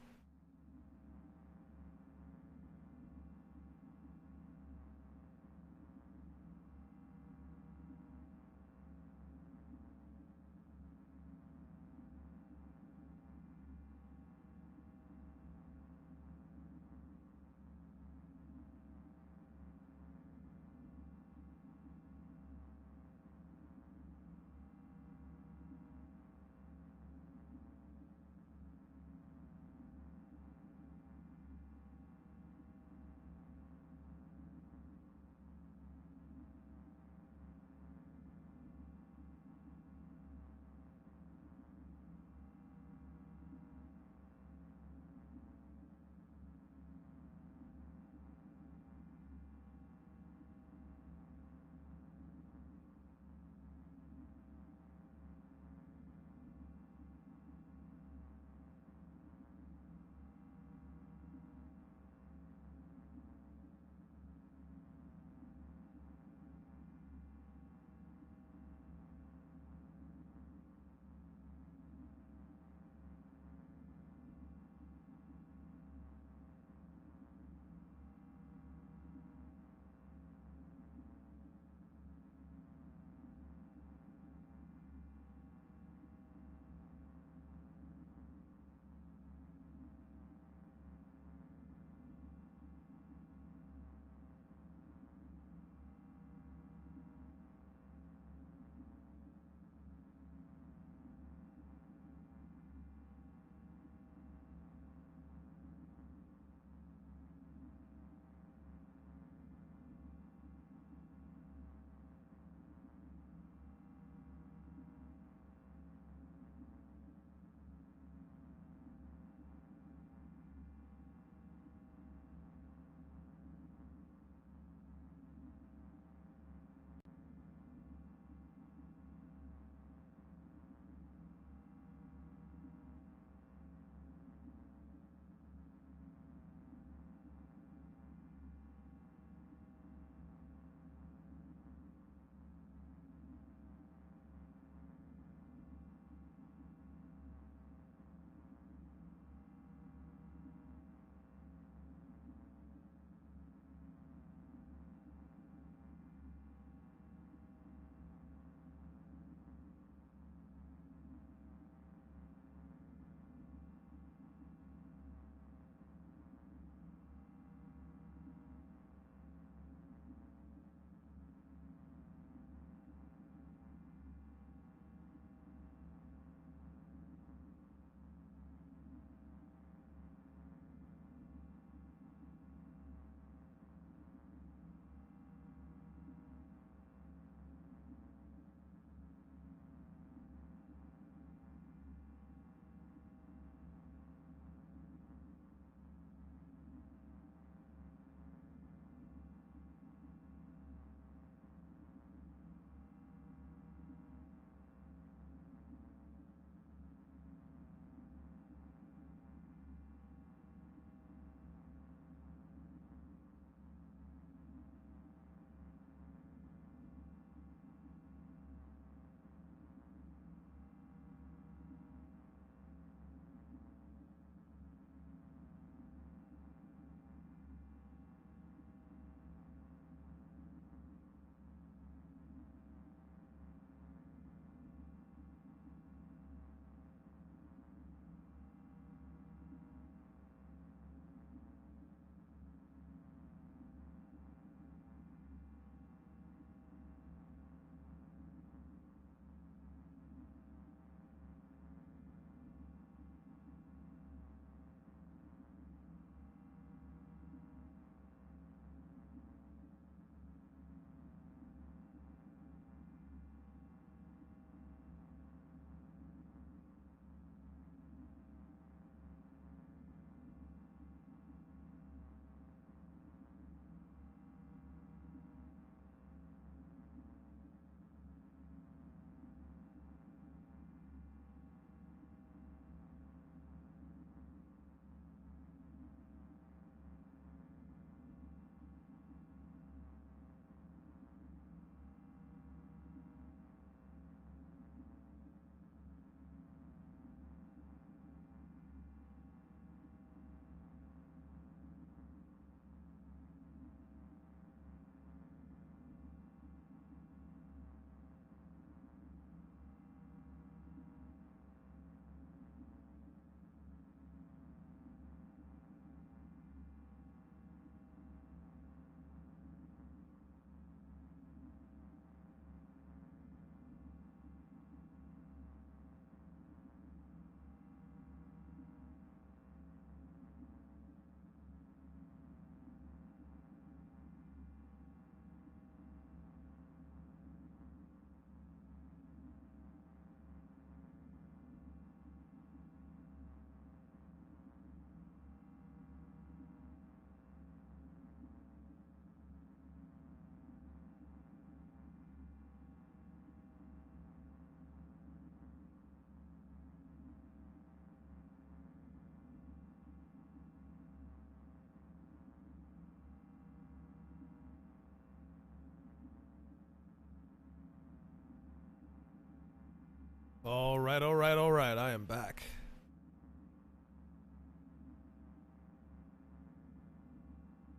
All right, all right, all right. I am back.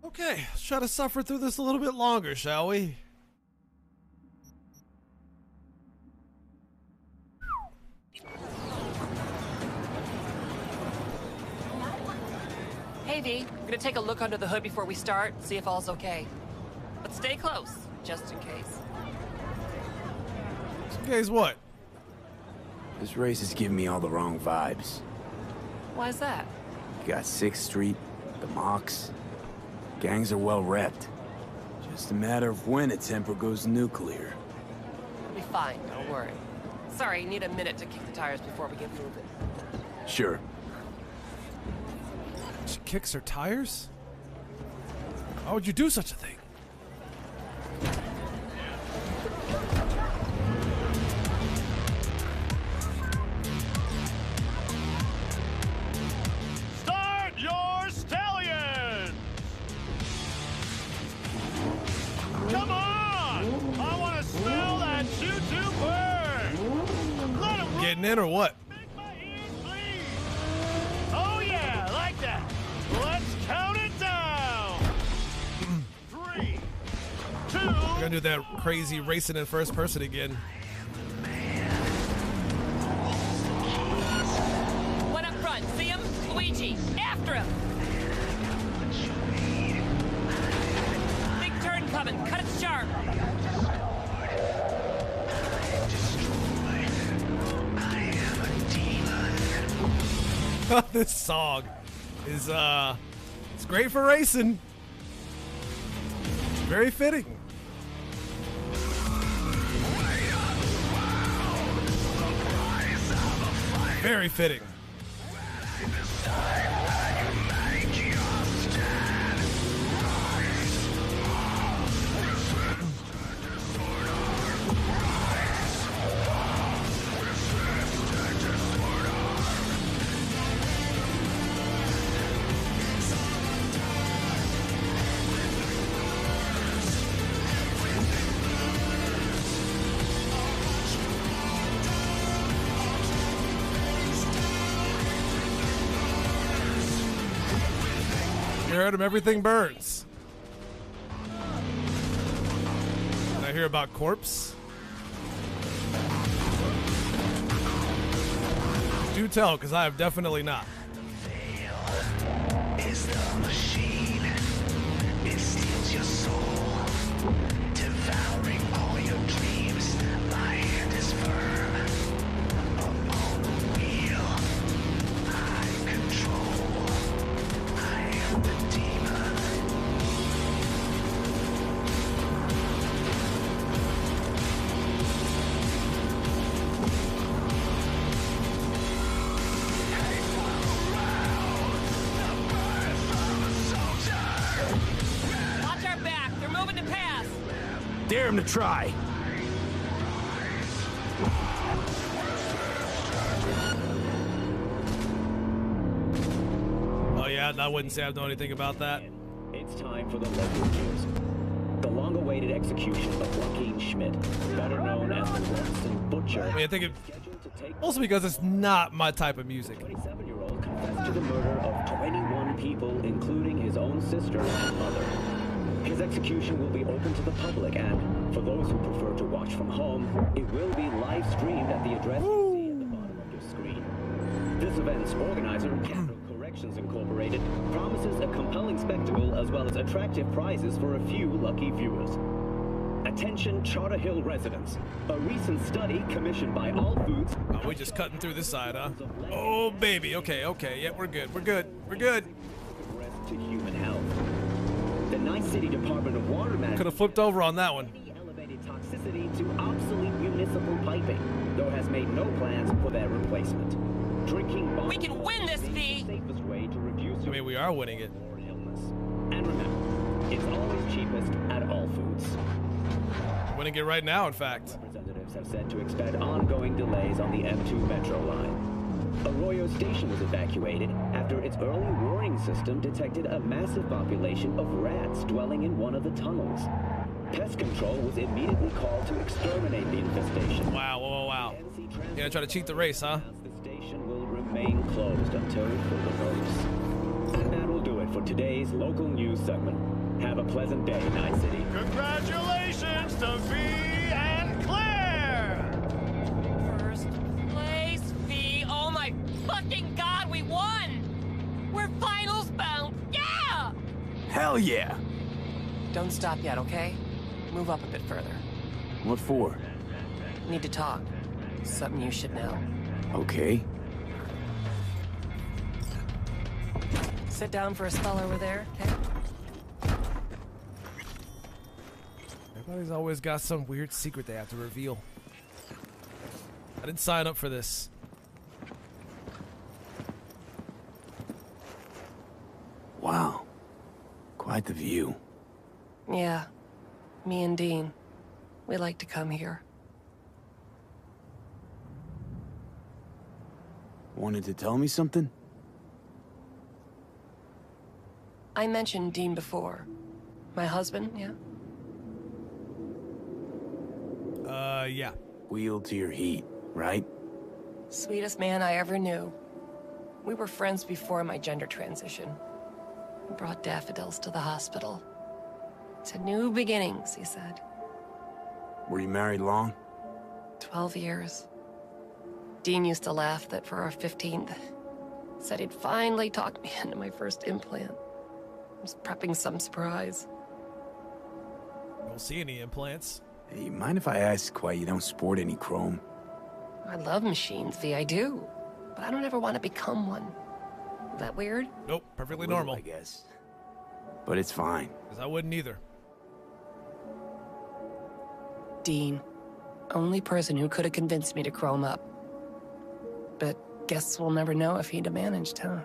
Okay, let's try to suffer through this a little bit longer, shall we? Hey, V. I'm gonna take a look under the hood before we start, see if all's okay. But stay close, just in case. Just in case what? This race is giving me all the wrong vibes. Why's that? You got 6th Street, the Mox. Gangs are well repped. Just a matter of when a temper goes nuclear. We'll be fine, don't worry. Sorry, need a minute to kick the tires before we get moving. Sure. She kicks her tires? How would you do such a thing? Start your stallions! Come on! I want to smell that choo-choo burn! Let 'em Getting in or what? Oh yeah, like that! Let's count it down! 3, 2... We're gonna do that crazy racing in first person again. One up front, see him? Luigi, after him! Big turn coming, cut it sharp! This song is it's great for racing. Very fitting. Very fitting. You heard him, everything burns. Did I hear about corpse? Do tell, because I have definitely not. Is the machine. It steals your soul, devouring all your dreams. My hand is firm upon the wheel. I control. I am the demon. Watch our back, they're moving to pass! Dare him to try. Oh yeah, I wouldn't say I know anything about that. It's time for the local news. The long-awaited execution of Joaquin Schmidt, better known as the Boston Butcher. I mean, I think it, also because it's not my type of music. 27-year-old confessed to the murder of 21 people, including his own sister and mother. His execution will be open to the public, and for those who prefer to watch from home, it will be live-streamed at the address you see at the bottom of your screen. This event's organizer, Capital Corrections Incorporated, promises a compelling spectacle as well as attractive prizes for a few lucky viewers. Attention Charter Hill residents. A recent study commissioned by All Foods... Oh, we're just cutting through this side, huh? Oh, baby. Okay, okay. Yeah, we're good. We're good. We're good. ...to human health. The Nice City Department of Water Management... Could have flipped over on that one. ...elevated toxicity to obsolete municipal piping, though has made no plans for their replacement. Drinking... We can win this, V! ...safest way to reduce... I mean, we are winning it. ...illness. And remember, it's always cheapest at All Foods. Winning it right now, in fact. Representatives have said to expect ongoing delays on the M2 Metro line. Arroyo Station was evacuated after its early warning system detected a massive population of rats dwelling in one of the tunnels. Pest control was immediately called to exterminate the infestation. Wow, wow, wow. NC You gonna try to cheat the race, huh? The station will remain closed until further notice. And that will do it for today's local news segment. Have a pleasant day, Night City. Congratulations to V and Claire! First place, V. Oh my fucking god, we won! We're finals bound. Yeah! Hell yeah! Don't stop yet, okay? Move up a bit further. What for? Need to talk. Something you should know. Okay. Sit down for a spell over there, okay? Everybody's always got some weird secret they have to reveal. I didn't sign up for this. Wow. Quite the view. Yeah. Me and Dean. We like to come here. Wanted to tell me something? I mentioned Dean before. My husband, yeah? Yeah. Wheel to your heat, right? Sweetest man I ever knew. We were friends before my gender transition. He brought daffodils to the hospital. To new beginnings, he said. Were you married long? 12 years. Dean used to laugh that for our 15th, said he'd finally talked me into my first implant. I was prepping some surprise. Don't see any implants. Hey, mind if I ask why you don't sport any chrome? I love machines, V, I do. But I don't ever want to become one. Is that weird? Nope, perfectly Little, normal. I guess. But it's fine. Because I wouldn't either. Dean. Only person who could have convinced me to chrome up. But guess we'll never know if he'd have managed, huh?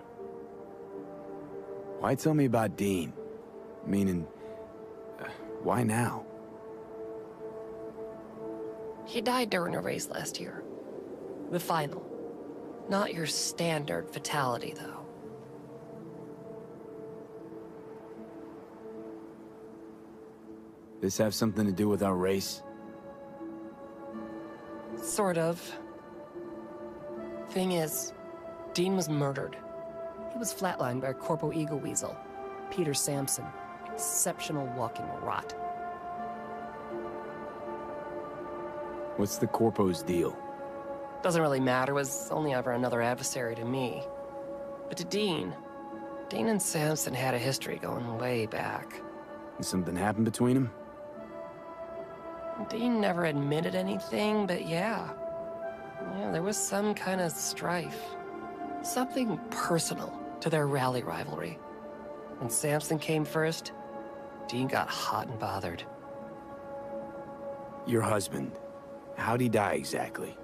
Why tell me about Dean? Meaning, why now? He died during a race last year. The final. Not your standard fatality, though. This have something to do with our race? Sort of. Thing is, Dean was murdered. He was flatlined by a Corpo Eagle Weasel, Peter Sampson. Exceptional walking rot. What's the Corpo's deal? Doesn't really matter, was only ever another adversary to me. But to Dean and Sampson had a history going way back. Did something happen between them? Dean never admitted anything, but yeah. Yeah, there was some kind of strife. Something personal to their rally rivalry. When Sampson came first, Dean got hot and bothered. Your husband. How'd he die exactly?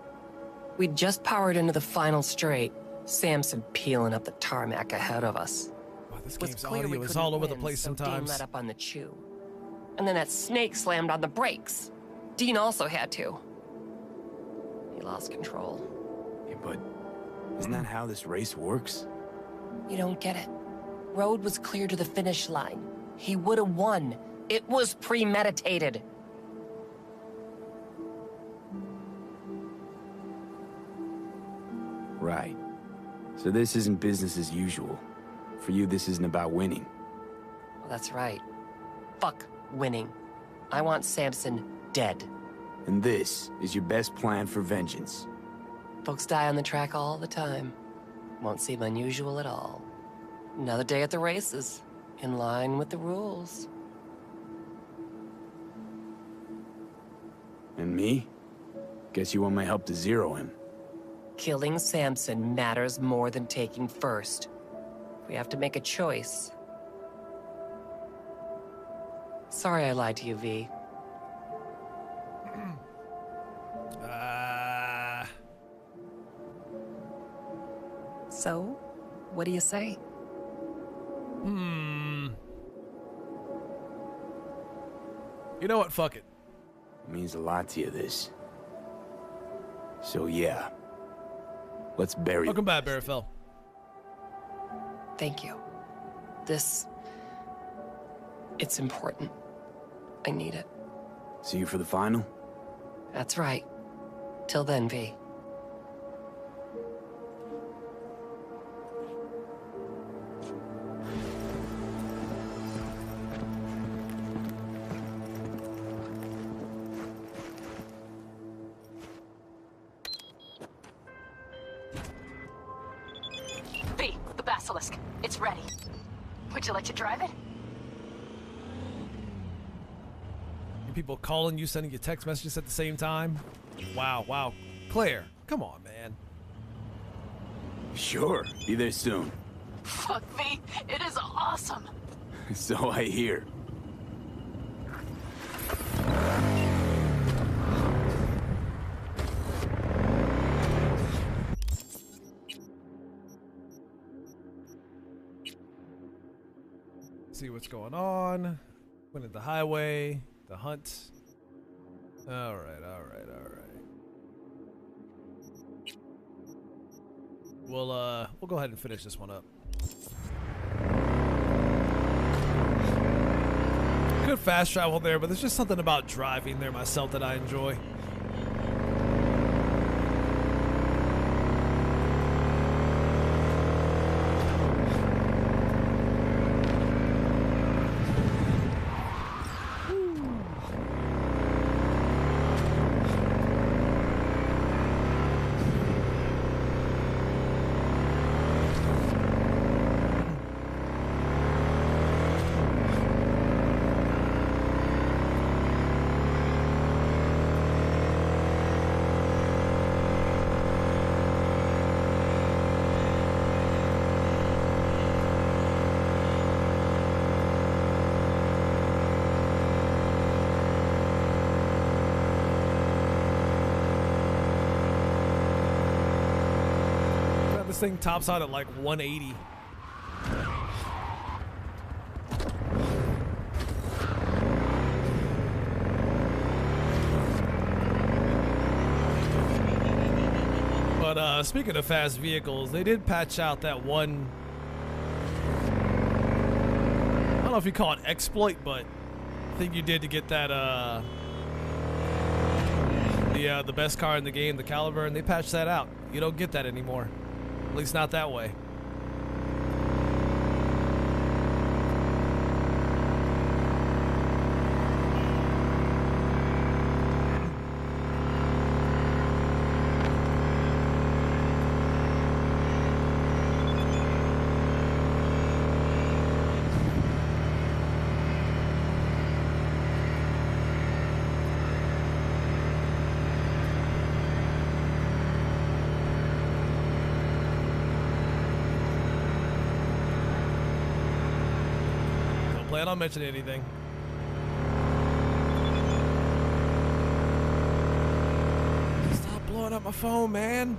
We'd just powered into the final straight, Sampson peeling up the tarmac ahead of us. Wow, this It was game's clear we audio is couldn't all over the win, place so Dean sometimes. let up on the chew. And then that snake slammed on the brakes. Dean also had to. He lost control. Yeah, but isn't that how this race works? You don't get it. Road was clear to the finish line. He would have won. It was premeditated. Right. So this isn't business as usual. For you, this isn't about winning. Well, that's right. Fuck winning. I want Sampson dead. And this is your best plan for vengeance. Folks die on the track all the time. Won't seem unusual at all. Another day at the races. In line with the rules. And me? Guess you want my help to zero him. Killing Sampson matters more than taking first. We have to make a choice. Sorry I lied to you, V. So, what do you say? You know what? Fuck it. It means a lot to you, this. So yeah. Let's bury Welcome back, Barrifel. Thank you. It's important. I need it. See you for the final? That's right. Till then, V. Basilisk. It's ready. Would you like to drive it? People calling you, sending you text messages at the same time. Wow, wow. Claire, come on, man. Sure, be there soon. Fuck me, it is awesome. So I hear. See what's going on. Went at the highway, the hunt. All right, all right, all right. We'll go ahead and finish this one up. Good fast travel there, but there's just something about driving there myself that I enjoy. This thing tops out at like 180. But speaking of fast vehicles, they did patch out that one, I don't know if you call it exploit, but thing you did to get that the best car in the game, the Caliber, and they patched that out. You don't get that anymore. At least not that way. Plan on mentioning anything. Stop blowing up my phone, man.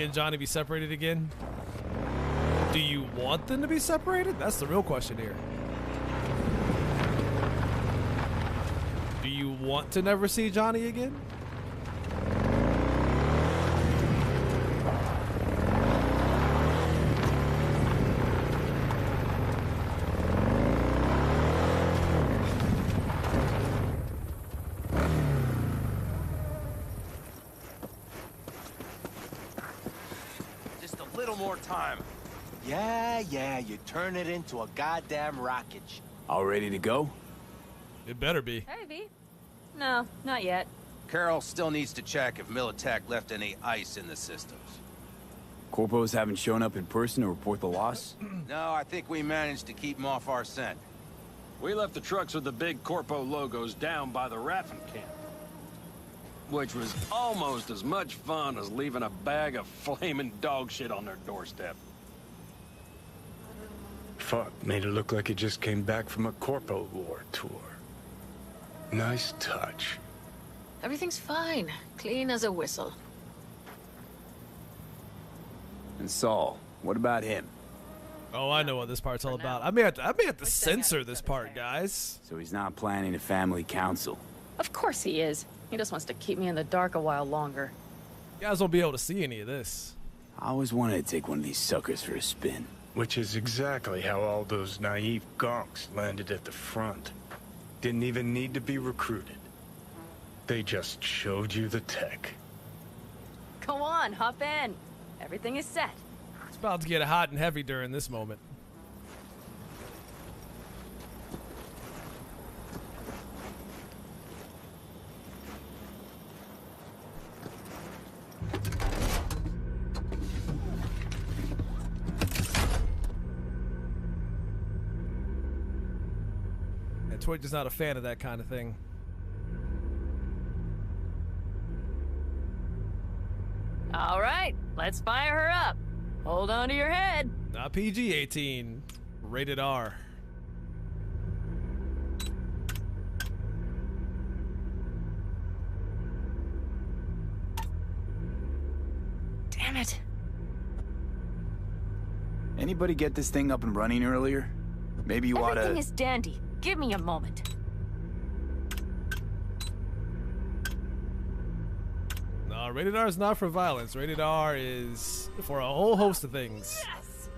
And Johnny be separated again? Do you want them to be separated? That's the real question here. Do you want to never see Johnny again? Time. Yeah, you turn it into a goddamn rocket. All ready to go? It better be. Hey, V. No, not yet. Carol still needs to check if Militech left any ice in the systems. Corpos haven't shown up in person to report the loss? No, I think we managed to keep them off our scent. We left the trucks with the big Corpo logos down by the Raffen camp, which was almost as much fun as leaving a bag of flaming dog shit on their doorstep. Fuck, made it look like it just came back from a Corpo War tour. Nice touch. Everything's fine. Clean as a whistle. And Saul, what about him? Oh, I know what this part's all about. I may have to censor this part, guys. So he's not planning a family council. Of course he is. He just wants to keep me in the dark a while longer. You guys won't be able to see any of this. I always wanted to take one of these suckers for a spin. Which is exactly how all those naive gonks landed at the front. Didn't even need to be recruited. They just showed you the tech. Go on, hop in. Everything is set. It's about to get hot and heavy during this moment. And Twitch is not a fan of that kind of thing. All right, let's fire her up. Hold on to your head. Not PG-18. Rated R. Damn it. Anybody get this thing up and running earlier? Maybe you oughta... Everything is dandy. Give me a moment. No, rated R is not for violence. Rated R is for a whole host of things. Yes.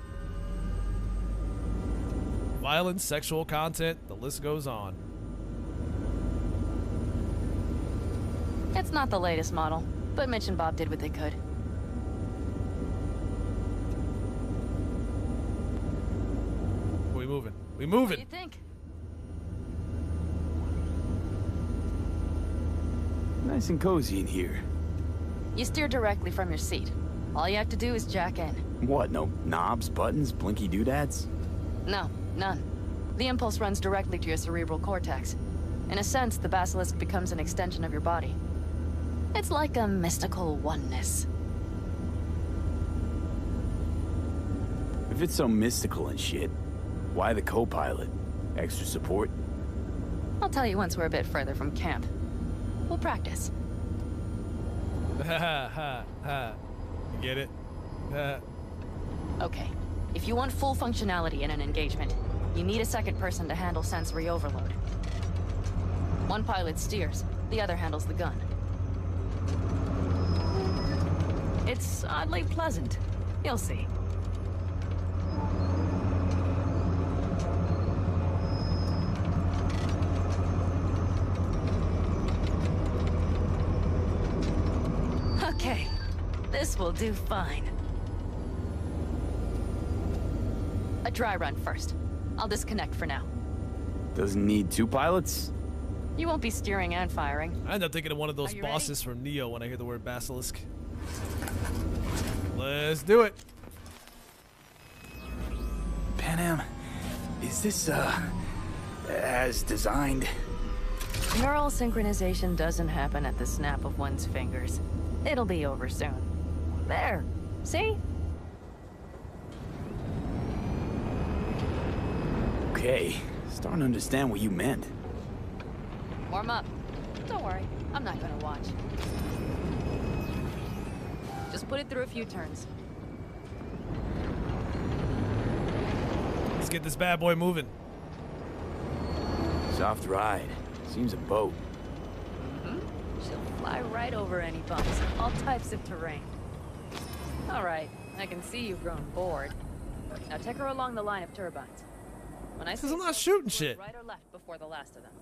Violence, sexual content, the list goes on. It's not the latest model, but Mitch and Bob did what they could. We moving. We moving. What do you think? Nice and cozy in here. You steer directly from your seat. All you have to do is jack in. What, no knobs, buttons, blinky doodads? No, none. The impulse runs directly to your cerebral cortex. In a sense, the basilisk becomes an extension of your body. It's like a mystical oneness. If it's so mystical and shit, why the co-pilot? Extra support? I'll tell you once we're a bit further from camp. We'll practice. Ha ha ha. You get it? Okay. If you want full functionality in an engagement, you need a second person to handle sensory overload. One pilot steers, the other handles the gun. It's oddly pleasant. You'll see. Okay, this will do fine. A dry run first. I'll disconnect for now. Doesn't need two pilots? You won't be steering and firing. I end up thinking of one of those bosses from Neo when I hear the word basilisk. Let's do it. Panam, is this, as designed? Neural synchronization doesn't happen at the snap of one's fingers. It'll be over soon. There. See? Okay, starting to understand what you meant. Warm up. Don't worry, I'm not gonna watch. Just put it through a few turns. Let's get this bad boy moving. Soft ride. Seems a boat. She'll fly right over any bumps, all types of terrain. All right, I can see you've grown bored. Now take her along the line of turbines. When I say I'm not so, shooting move shit. right or left before the last of them.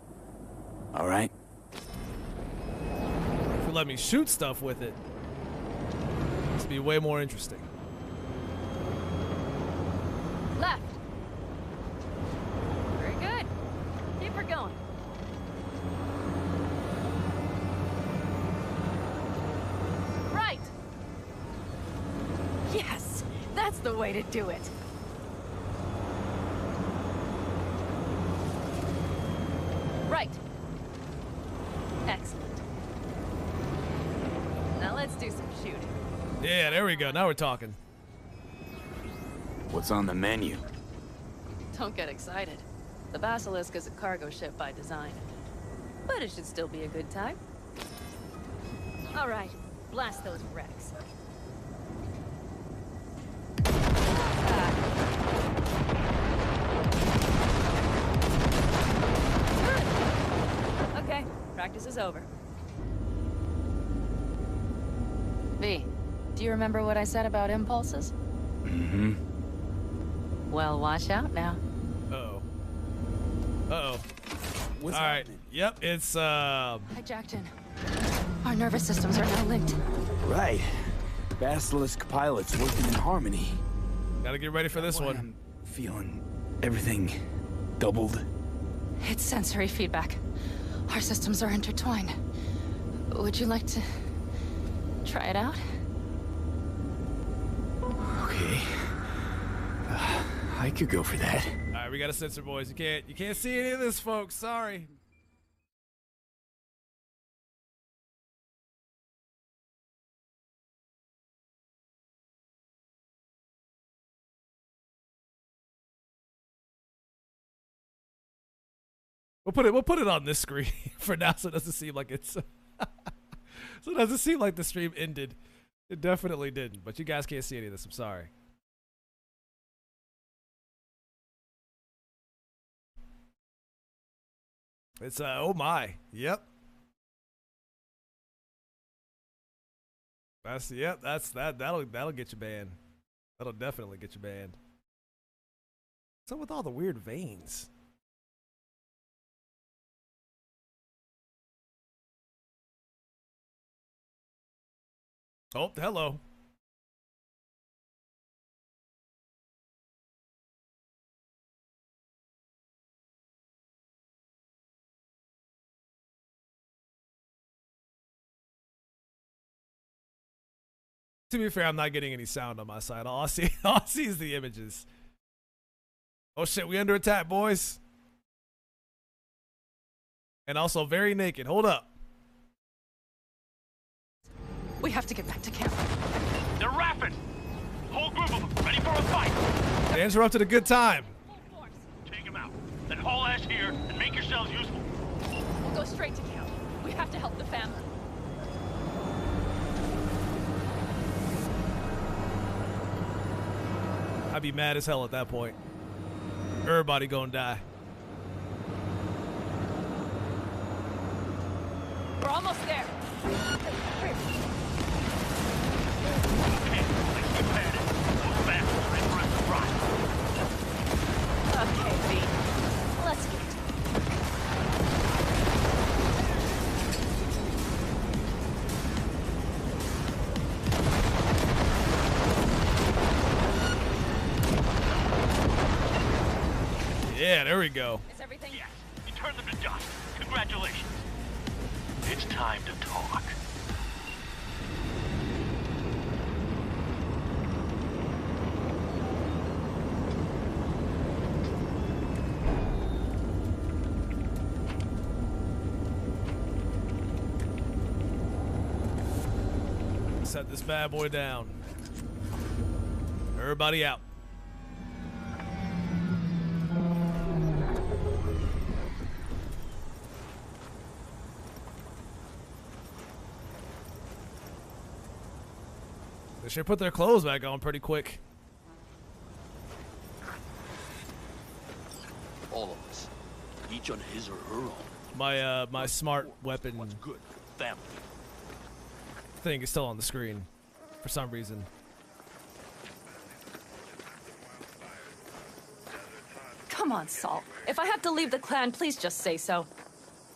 All right. If you let me shoot stuff with it, this would be way more interesting. Left. Very good. Keep her going. Right. Yes, that's the way to do it. Right. Excellent. Now let's do some shooting. Yeah, there we go. Now we're talking. What's on the menu? Don't get excited. The Basilisk is a cargo ship by design. But it should still be a good time. All right, blast those wrecks. This is over. V, do you remember what I said about impulses? Mm-hmm. Well, watch out now. Uh-oh. Uh-oh. All right. Yep, it's, Hi, Jackson. Our nervous systems are now linked. Right. Basilisk pilots working in harmony. Gotta get ready for this one. I'm feeling everything doubled. It's sensory feedback. Our systems are intertwined. Would you like to try it out? Okay. I could go for that. All right, we got a sensor, boys. You can't see any of this, folks. Sorry. We'll put it on this screen for now, so it doesn't seem like it's so it doesn't seem like the stream ended. It definitely didn't, but you guys can't see any of this. I'm sorry. It's oh my. Yep. That'll get you banned. That'll definitely get you banned. What's up with all the weird veins? Oh, hello. To be fair, I'm not getting any sound on my side. All I see is the images. Oh shit, we under attack, boys. And also very naked. Hold up. We have to get back to camp. They're rapid. Whole group of them, ready for a fight. They interrupted a good time. Take them out. Then haul ass here and make yourselves useful. We'll go straight to camp. We have to help the family. I'd be mad as hell at that point. Everybody gonna die. We're almost there. Okay, V. Let's get to it. Yeah, there we go. Is everything? Yes. You turned them to dust. Congratulations. It's time to talk. Set this bad boy down. Everybody out. They should put their clothes back on pretty quick. All of us, each on his or her own. My smart weapon What's good? Family. thing is still on the screen for some reason. Come on, Saul. If I have to leave the clan, please just say so.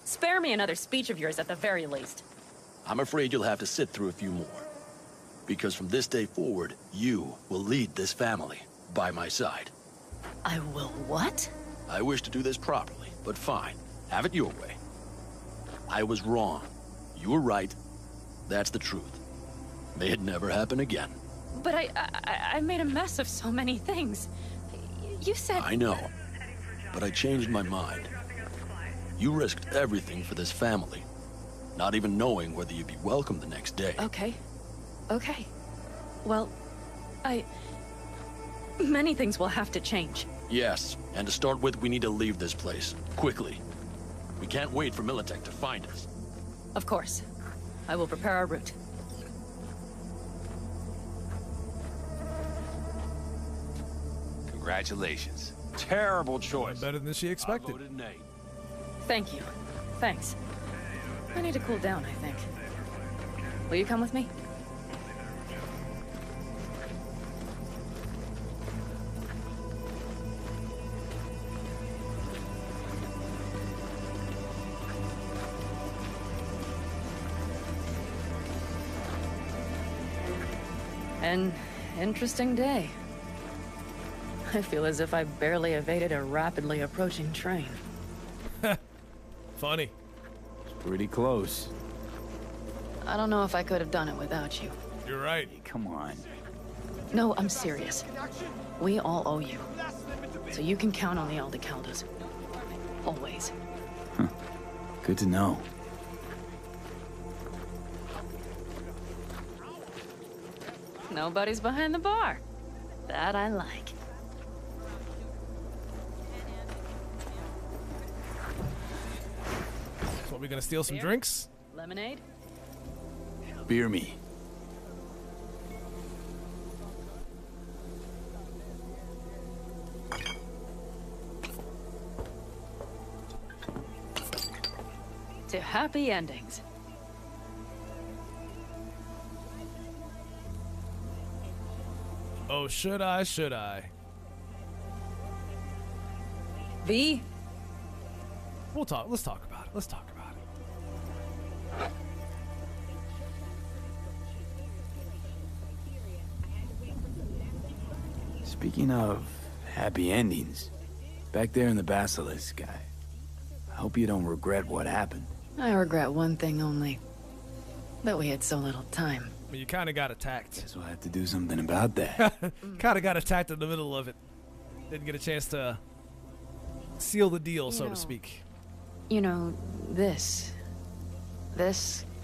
Spare me another speech of yours at the very least. I'm afraid you'll have to sit through a few more. Because from this day forward, you will lead this family by my side. I will what? I wish to do this properly, but fine. Have it your way. I was wrong. You were right. That's the truth. May it never happen again. But I made a mess of so many things. You said... I know, but I changed my mind. You risked everything for this family, not even knowing whether you'd be welcome the next day. Okay. Okay. Well, many things will have to change. Yes, and to start with, we need to leave this place, quickly. We can't wait for Militech to find us. Of course. I will prepare our route. Congratulations. Terrible choice. Better than she expected. Thank you. Thanks. I need to cool down, I think. Will you come with me? An interesting day. I feel as if I barely evaded a rapidly approaching train. Funny. It's pretty close. I don't know if I could have done it without you. You're right. Hey, come on. No, I'm serious. We all owe you. So you can count on the Aldecaldos. Always. Huh. Good to know. Nobody's behind the bar. That I like. So we gonna steal some drinks? Lemonade? Beer me. To happy endings. Oh, should I? Should I? V? We'll talk. Let's talk about it. Let's talk about it. Speaking of happy endings, back there in the Basilisk, I hope you don't regret what happened. I regret one thing only. That we had so little time. But you kind of got attacked. Guess we'll have to do something about that. Kind of got attacked in the middle of it. Didn't get a chance to seal the deal, so to speak. You know, this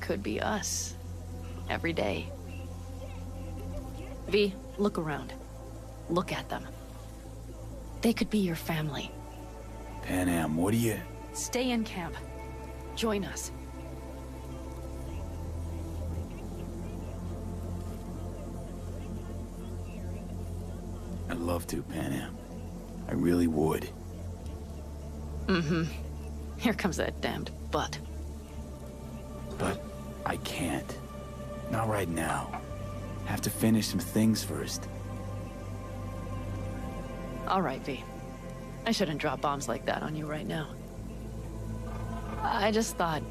could be us. Every day. V, look around. Look at them. They could be your family. Pan Am, what do you... Stay in camp. Join us. I'd love to, Pan Am. I really would. Mm-hmm. Here comes that damned butt. But I can't. Not right now. Have to finish some things first. All right, V. I shouldn't drop bombs like that on you right now. I just thought...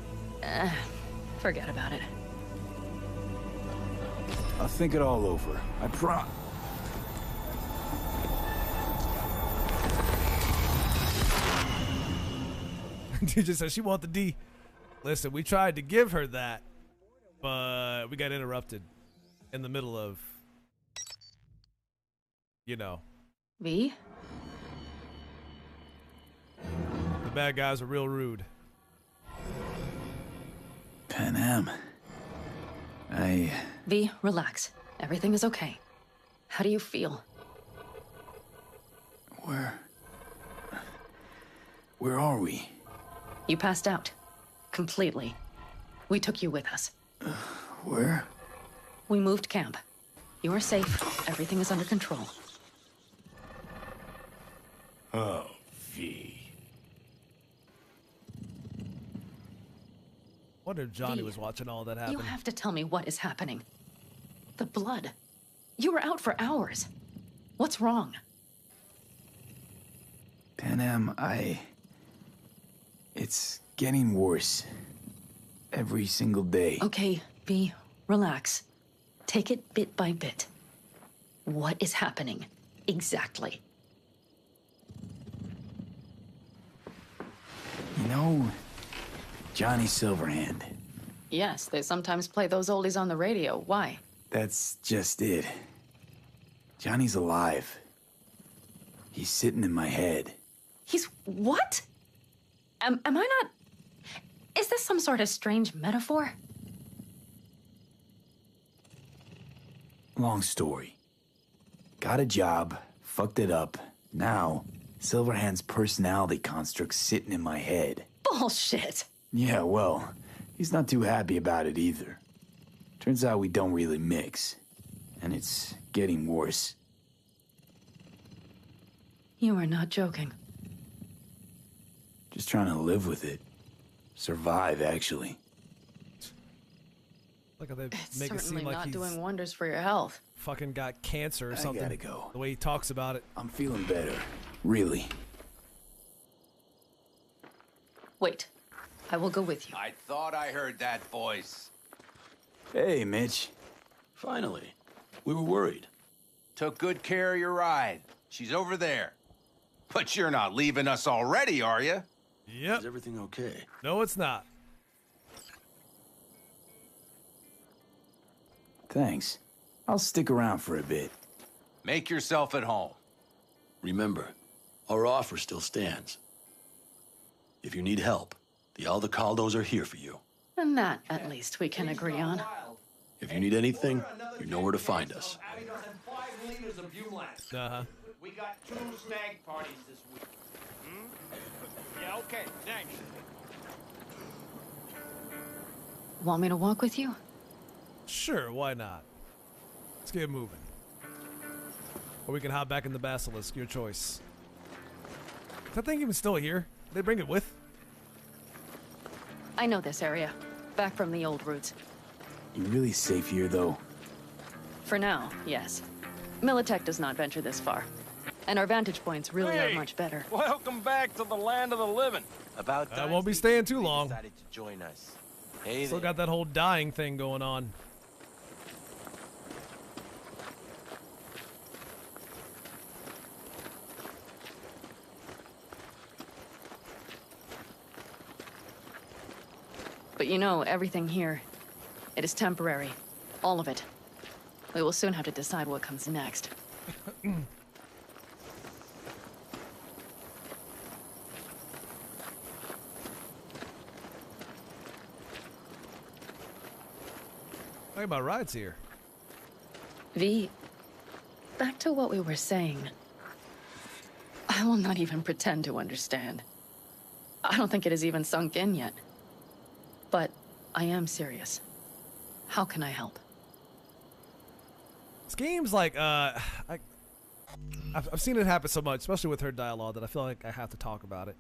forget about it. I'll think it all over. I promise. She just said she want the D. Listen, we tried to give her that, but we got interrupted in the middle of, you know. V? The bad guys are real rude. Pan Am. V, relax. Everything is okay. How do you feel? Where are we? You passed out. Completely. We took you with us. Where? We moved camp. You are safe. Everything is under control. Oh, V. Wonder if Johnny V, was watching all that happen. You have to tell me what is happening. The blood. You were out for hours. What's wrong? Pan Am, it's getting worse. Every single day. Okay, V, relax. Take it bit by bit. What is happening? Exactly. You know, Johnny Silverhand. Yes, they sometimes play those oldies on the radio. Why? That's just it. Johnny's alive. He's sitting in my head. He's what? Am I not... Is this some sort of strange metaphor? Long story. Got a job, fucked it up. Now, Silverhand's personality construct's sitting in my head. Bullshit. Yeah, well, he's not too happy about it either. Turns out we don't really mix. And it's getting worse. You are not joking. Just trying to live with it. Survive, actually. Like how they It's make it certainly seem like not he's doing wonders for your health. fucking got cancer or something. gotta go. The way he talks about it. I'm feeling better. Really. Wait, I will go with you. I thought I heard that voice. Hey, Mitch. Finally. We were worried. Took good care of your ride. She's over there. But you're not leaving us already, are you? Yep. Is everything okay? No, it's not. Thanks. I'll stick around for a bit. Make yourself at home. Remember, our offer still stands. If you need help, the Aldecaldos are here for you. And that, at least, we can agree on. If you need anything, you know where to find us. Uh-huh. We got 2 stag parties this week. Yeah, okay, thanks. Want me to walk with you? Sure, why not? Let's get moving. Or we can hop back in the Basilisk, your choice. Is that thing even still here? Did they bring it with? I know this area. Back from the old routes. You really safe here, though? For now, yes. Militech does not venture this far. And our vantage points really are much better. Welcome back to the land of the living. About I won't be staying too long. decided to join us. Hey Still there. got that whole dying thing going on. But you know, everything here, it is temporary. All of it. We will soon have to decide what comes next. Talking about rides here. V, back to what we were saying. I will not even pretend to understand. I don't think it has even sunk in yet. But I am serious. How can I help? This game's like, I've seen it happen so much, especially with her dialogue, that I feel like I have to talk about it.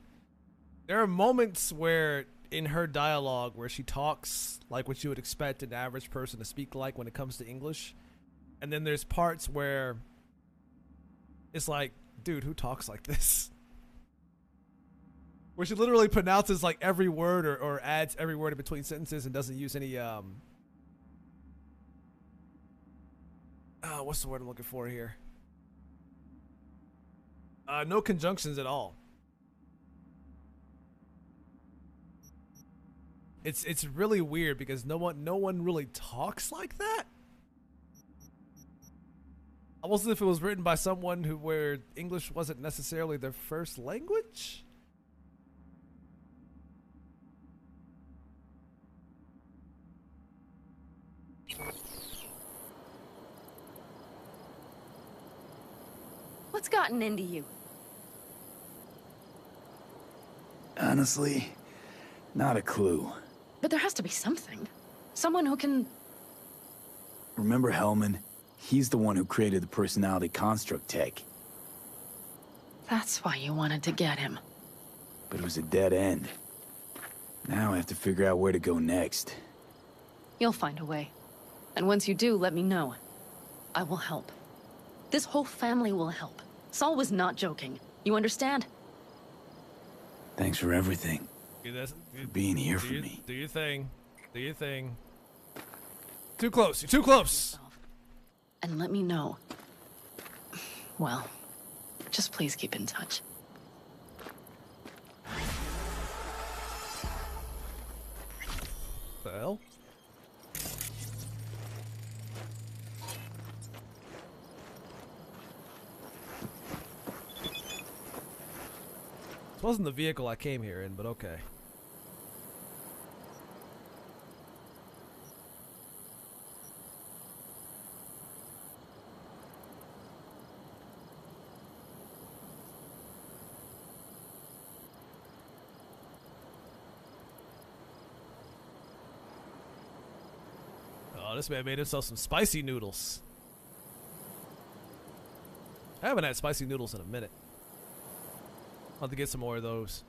There are moments where, in her dialogue, where she talks like what you would expect an average person to speak like when it comes to English. And then there's parts where it's like, dude, who talks like this? Where she literally pronounces like every word or adds every word in between sentences and doesn't use any, what's the word I'm looking for here? No conjunctions at all. It's really weird because no one really talks like that. Almost as if it was written by someone where English wasn't necessarily their first language. What's gotten into you? Honestly, not a clue. But there has to be something. Someone who can... Remember Hellman? He's the one who created the personality construct tech. That's why you wanted to get him. But it was a dead end. Now I have to figure out where to go next. You'll find a way. And once you do, let me know. I will help. This whole family will help. Saul was not joking. You understand? Thanks for everything. For being here for me. Do your thing. Do your thing. Too close. You're too close. And let me know. Well, just please keep in touch. The hell? This wasn't the vehicle I came here in, but okay. Oh, this man made himself some spicy noodles. I haven't had spicy noodles in a minute. I'll have to get some more of those.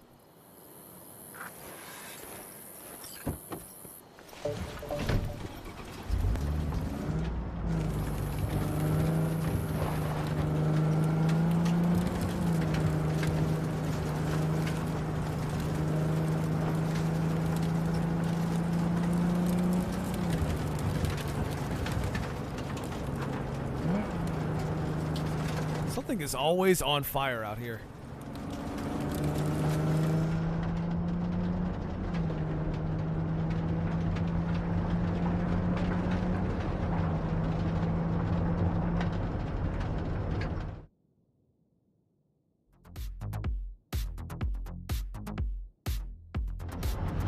Something is always on fire out here.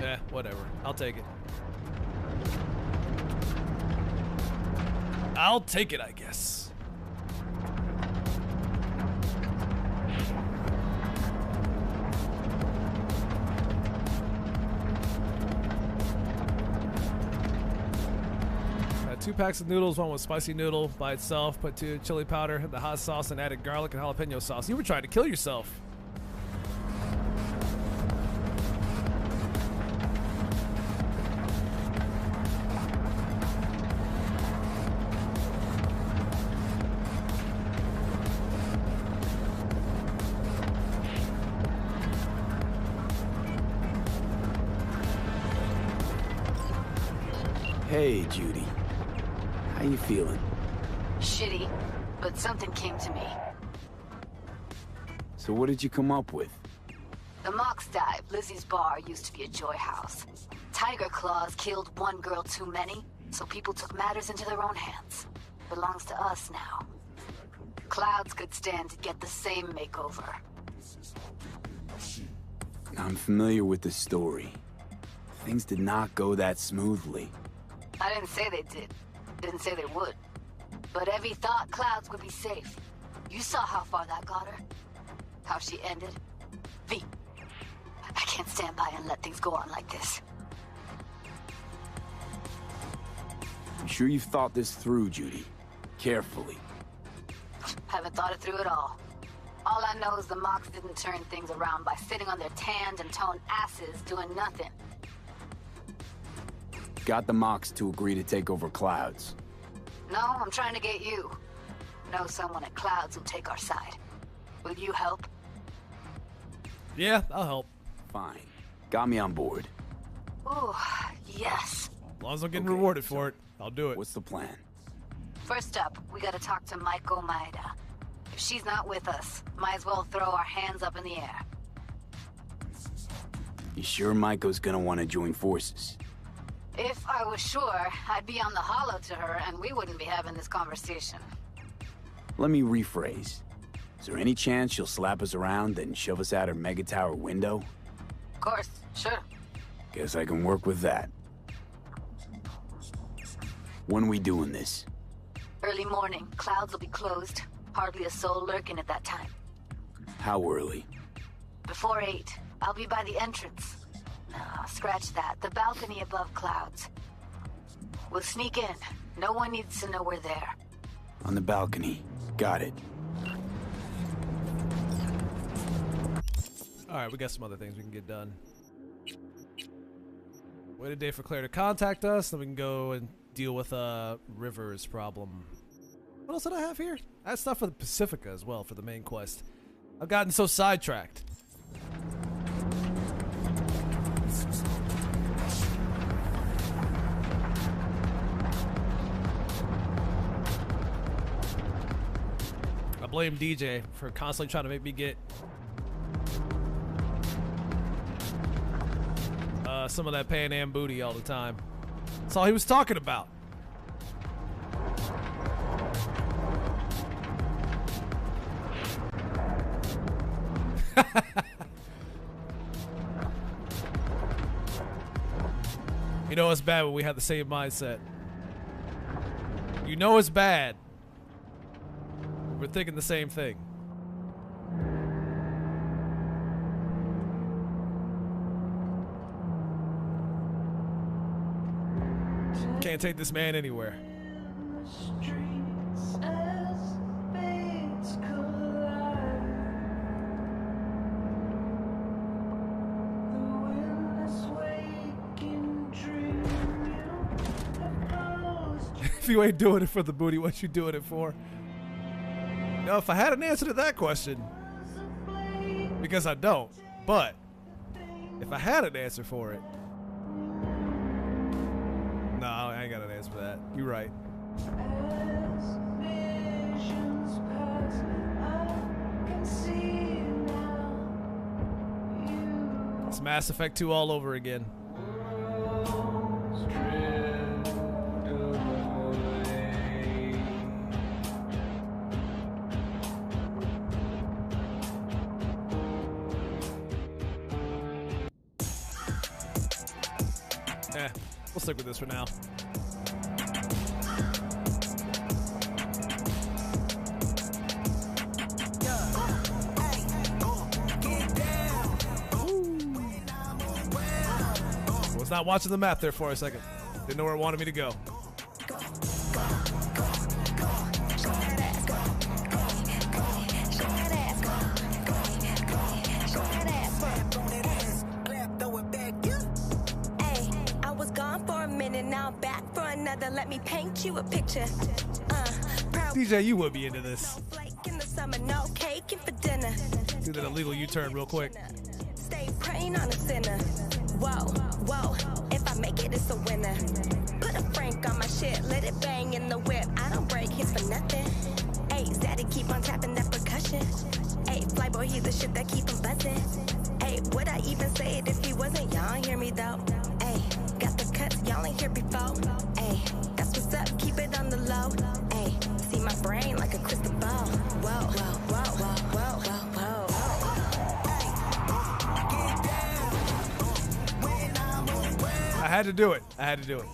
Eh, whatever. I'll take it. I'll take it, I guess. Got 2 packs of noodles, one with spicy noodle by itself, put 2 chili powder, the hot sauce, and added garlic and jalapeno sauce. You were trying to kill yourself. Hey, Judy. How you feeling? Shitty, but something came to me. So what did you come up with? The Mox Dive, Lizzie's bar, used to be a joy house. Tiger Claws killed one girl too many, so people took matters into their own hands. Belongs to us now. Clouds could stand to get the same makeover. I'm familiar with the story. Things did not go that smoothly. I didn't say they did. Didn't say they would. But Evie thought Clouds would be safe. You saw how far that got her. How she ended. V, I can't stand by and let things go on like this. You sure you've thought this through, Judy? Carefully. Haven't thought it through at all. All I know is the Mox didn't turn things around by sitting on their tanned and toned asses doing nothing. Got the Mox to agree to take over Clouds. No, I'm trying to get you. Know someone at Clouds who'll take our side. Will you help? Yeah, I'll help. Fine. Got me on board. Ooh, yes. As long as I'm getting rewarded for it, I'll do it. What's the plan? First up, we gotta talk to Maiko Maeda. If she's not with us, might as well throw our hands up in the air. You sure Maiko's gonna want to join forces? If I was sure, I'd be on the hollow to her and we wouldn't be having this conversation. Let me rephrase. Is there any chance she'll slap us around and shove us out her mega tower window? Of course, sure. Guess I can work with that. When we doing this? Early morning, Clouds will be closed. Hardly a soul lurking at that time. How early? Before 8, I'll be by the entrance. No, scratch that. The balcony above Clouds. We'll sneak in. No one needs to know we're there. On the balcony. Got it. Alright, we got some other things we can get done. Wait a day for Claire to contact us, then we can go and deal with River's problem. What else did I have here? I had stuff for the Pacifica as well for the main quest. I've gotten so sidetracked. I blame DJ for constantly trying to make me get some of that Pan Am booty all the time. That's all he was talking about. You know it's bad when we have the same mindset. You know it's bad. We're thinking the same thing. Can't take this man anywhere. If you ain't doing it for the booty, what you doing it for? Now, if I had an answer to that question, because I don't, but if I had an answer for it, no, I ain't got an answer for that. You're right. It's Mass Effect 2 all over again. We'll stick with this for now. Was not watching the map there for a second. Didn't know where it wanted me to go. Let me paint you a picture. DJ, you would be into this. In the summer, no cake and for dinner. Do that illegal U-turn real quick. Stay praying on a sinner. Whoa, whoa. If I make it, it's a winner. Put a Frank on my shit, let it bang in the whip. I don't break hits for nothing. Hey, Zaddy keep on tapping that percussion. Hey, Flyboy, he's the shit that keep him buzzing. Hey, would I even say it if he wasn't? Y'all ain't hear me though. Hey, got the cuts, y'all ain't here before. Hey, that's what's up, keep it on the low. Hey, see my brain like a crystal ball. Whoa, whoa, whoa, whoa, whoa, whoa, whoa. I had to do it. I had to do it.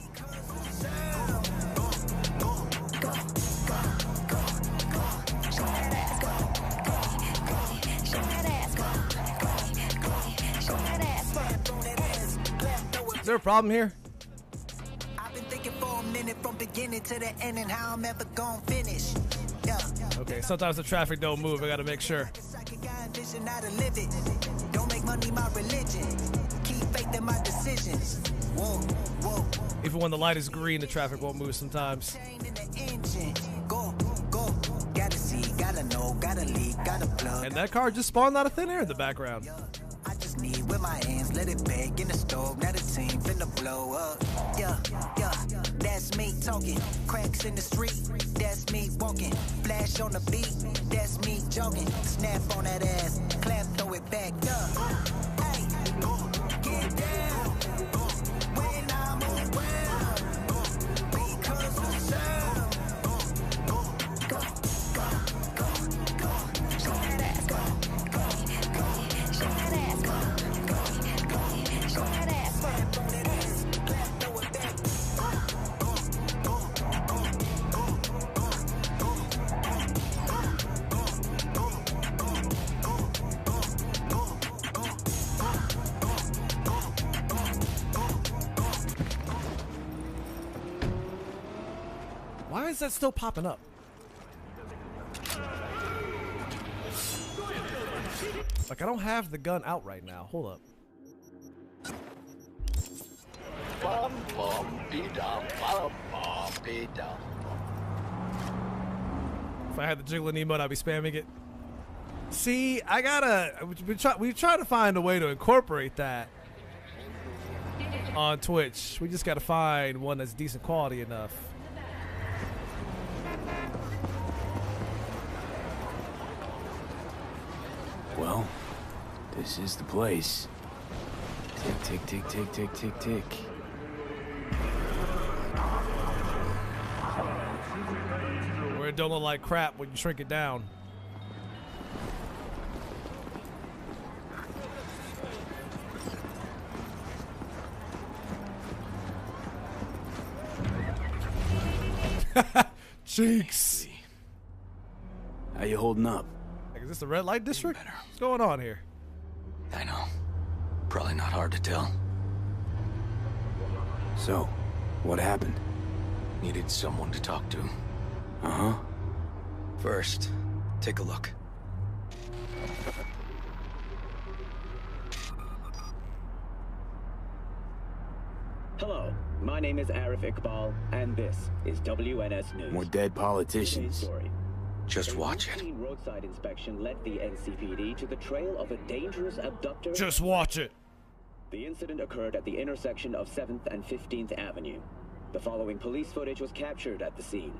Is there a problem here? I've been thinking for a minute from beginning to the end and how I'm ever gonna finish. Yeah. Okay, sometimes the traffic don't move. I gotta make sure. Don't make money my religion. Keep faith in my decisions. Whoa, whoa. Even when the light is green, the traffic won't move sometimes. Go, go. Gotta see, gotta know, gotta lead, gotta plug. And that car just spawned out of thin air in the background. I just need with my hands, let it bake in the stove. Now the team finna blow up. Yeah, yeah, that's me talking. Cracks in the street, that's me walking. Flash on the beat, that's me jogging. Snap on that ass, clap, throw it back up. Hey, get down when I'm around. Because the sound. Go, go, go, go, go. Show that ass, go, go, go. Show that ass, go, go, go. Show that ass, clap on that ass, clap, throw it back. Why is that still popping up? Like, I don't have the gun out right now. Hold up. If I had the jiggling emote, I'd be spamming it. See, I gotta... We try to find a way to incorporate that on Twitch. We just gotta find one that's decent quality enough. Well, this is the place. Tick, tick, tick, tick, tick, tick, tick. Where it don't look like crap when you shrink it down. Cheeks. How you holding up? Like, is this the red light district? What's going on here? I know. Probably not hard to tell. So, what happened? Needed someone to talk to. Uh-huh. First, take a look. Hello, my name is Arif Iqbal, and this is WNS News. More dead politicians. Story. Just watch it. Roadside inspection led the NCPD to the trail of a dangerous abductor. Just watch it. The incident occurred at the intersection of 7th and 15th Avenue. The following police footage was captured at the scene.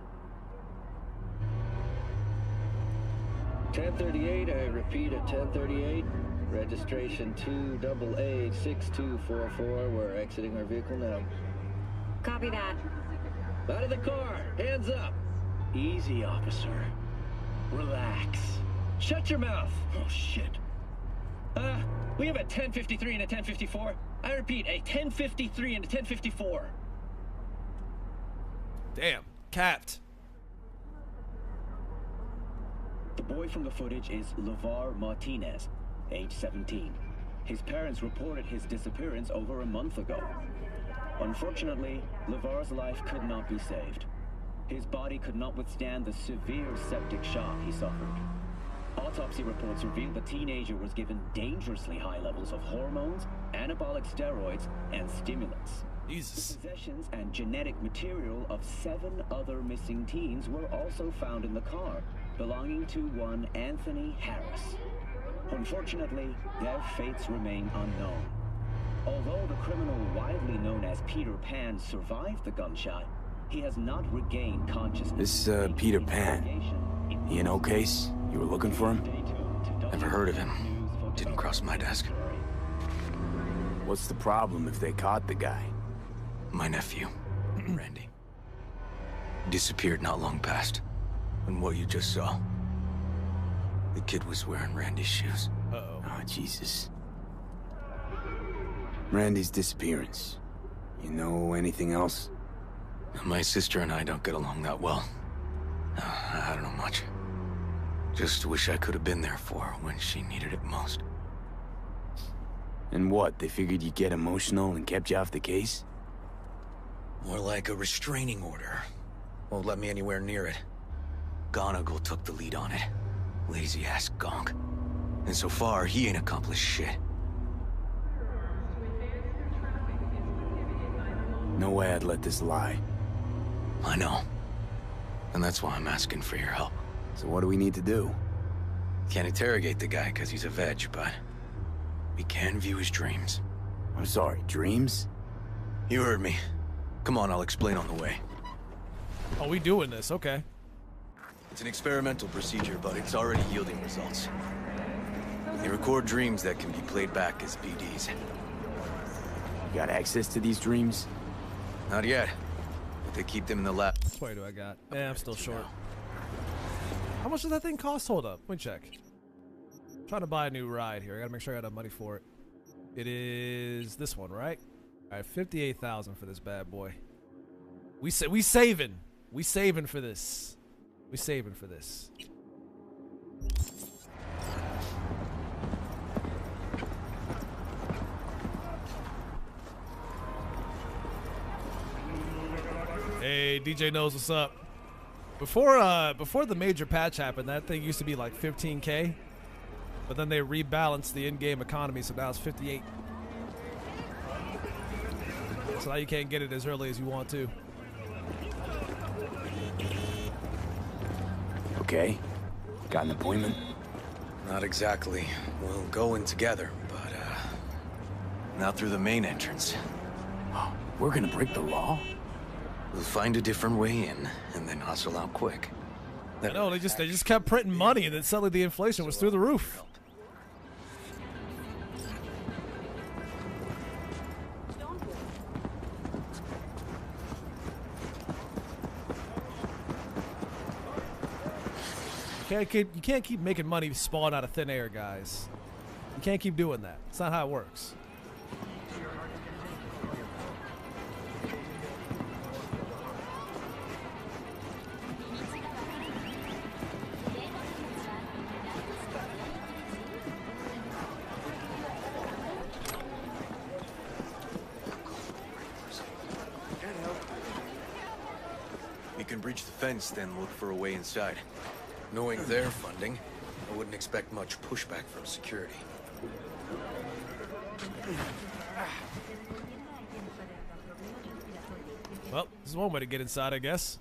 1038, I repeat at 1038. Registration 2886244. We're exiting our vehicle now. Copy that. Out of the car! Hands up! Easy, officer. Relax. Shut your mouth! Oh, shit. We have a 1053 and a 1054. I repeat, a 1053 and a 1054. Damn. Capped. The boy from the footage is LeVar Martinez, age 17. His parents reported his disappearance over a month ago. Unfortunately, LeVar's life could not be saved. His body could not withstand the severe septic shock he suffered. Autopsy reports revealed the teenager was given dangerously high levels of hormones, anabolic steroids, and stimulants. Jesus. Possessions and genetic material of 7 other missing teens were also found in the car, belonging to one Anthony Harris. Unfortunately, their fates remain unknown. Although the criminal widely known as Peter Pan survived the gunshot, he has not regained consciousness. This, Peter Pan, he in case? You were looking for him? Never heard of him. Didn't cross my desk. What's the problem if they caught the guy? My nephew, Randy. Disappeared not long past. And what you just saw. The kid was wearing Randy's shoes. Uh-oh. Oh, Jesus. Randy's disappearance. You know anything else? My sister and I don't get along that well. I don't know much. Just wish I could have been there for her when she needed it most. And what, they figured you'd get emotional and kept you off the case? More like a restraining order. Won't let me anywhere near it. Gonagle took the lead on it. Lazy-ass gonk. And so far, he ain't accomplished shit. No way I'd let this lie. I know. And that's why I'm asking for your help. So what do we need to do? Can't interrogate the guy because he's a veg, but we can view his dreams. I'm sorry, dreams? You heard me. Come on, I'll explain on the way. Oh, we doing this, okay. It's an experimental procedure, but it's already yielding results. They record dreams that can be played back as PDs. You got access to these dreams? Not yet. But they keep them in the lab. What do I got? Yeah, I'm still short. How much does that thing cost? Hold up. Let me check. I'm trying to buy a new ride here. I gotta make sure I got enough money for it. It is this one, right? All right, 58,000 for this bad boy. We saving. We saving for this. We saving for this. Hey, DJ knows what's up. Before the major patch happened, that thing used to be like 15K, but then they rebalanced the in-game economy, so now it's 58. So now you can't get it as early as you want to. Okay. Got an appointment? Not exactly. We'll go in together, but not through the main entrance. We're gonna break the law? We'll find a different way in, and then hustle out quick. I know, they just kept printing money, and then suddenly the inflation was through the roof. You can't keep making money spawn out of thin air, guys. You can't keep doing that. It's not how it works. We can breach the fence, then look for a way inside. Knowing their funding, I wouldn't expect much pushback from security. Well, this is one way to get inside, I guess.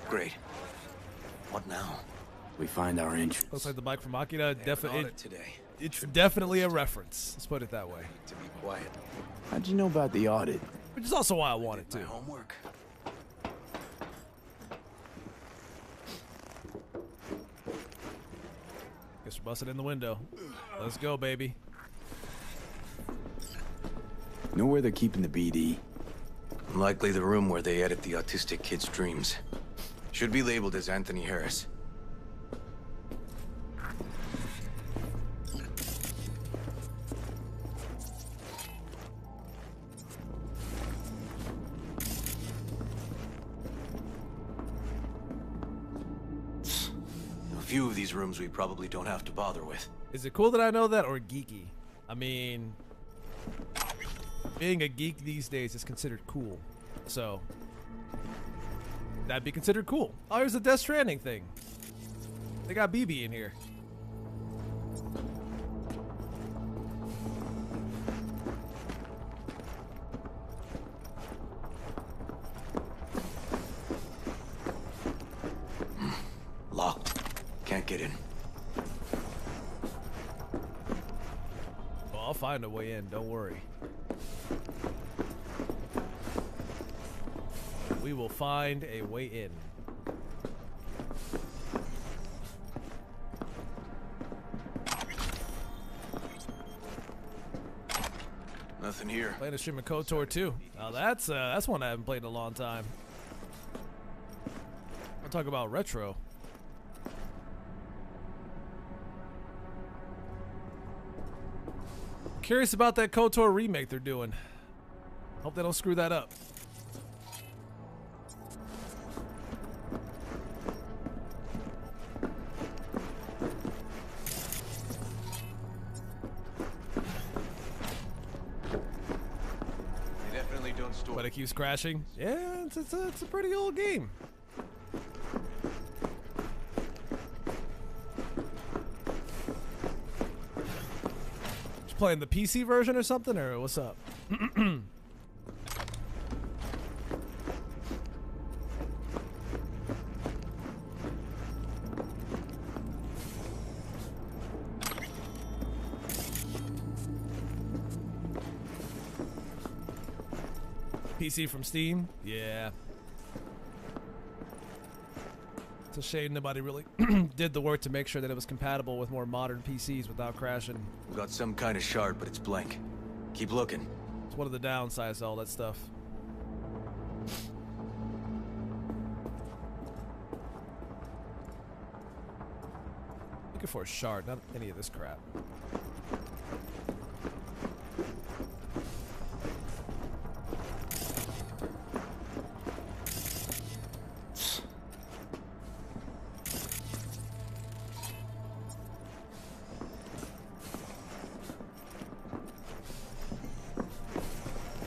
Great. What now? We find our entrance. Looks like the bike from Akira. Definitely, today. It's definitely a reference. Let's put it that way. To be quiet. How'd you know about the audit? Which is also why I wanted to. Homework. Guess we're busting in the window. Let's go, baby. Know where they're keeping the BD? Likely the room where they edit the autistic kid's dreams. Should be labeled as Anthony Harris. A few of these rooms we probably don't have to bother with. Is it cool that I know that, or geeky? I mean, being a geek these days is considered cool. So, that'd be considered cool. Oh, here's the Death Stranding thing. They got BB in here. Locked. Can't get in. Well, I'll find a way in, don't worry. We will find a way in. Nothing here. Playing a stream of KOTOR 2. Now that's one I haven't played in a long time. I'll talk about retro. Curious about that KOTOR remake they're doing. Hope they don't screw that up. They definitely don't store. But it keeps crashing. Yeah, it's a pretty old game. Playing the PC version or something, or what's up? PC from Steam? Yeah. It's a shame nobody really did the work to make sure that it was compatible with more modern PCs without crashing. We got some kind of shard, but it's blank. Keep looking. It's one of the downsides to all that stuff. Looking for a shard, not any of this crap.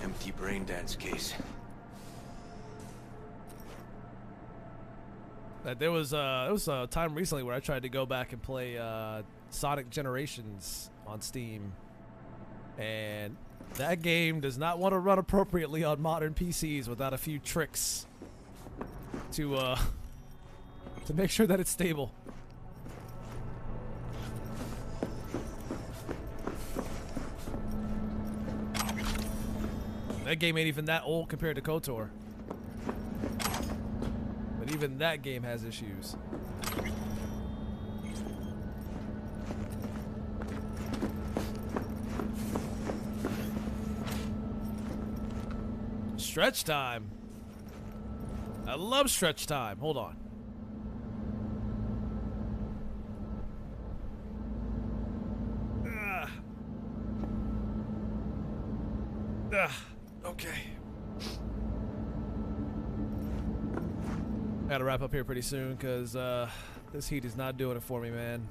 Empty brain dance case. There was a time recently where I tried to go back and play Sonic Generations on Steam, and that game does not want to run appropriately on modern PCs without a few tricks to make sure that it's stable. That game ain't even that old compared to KOTOR. But even that game has issues. Stretch time. I love stretch time. Hold on. Okay. Gotta wrap up here pretty soon because this heat is not doing it for me, man.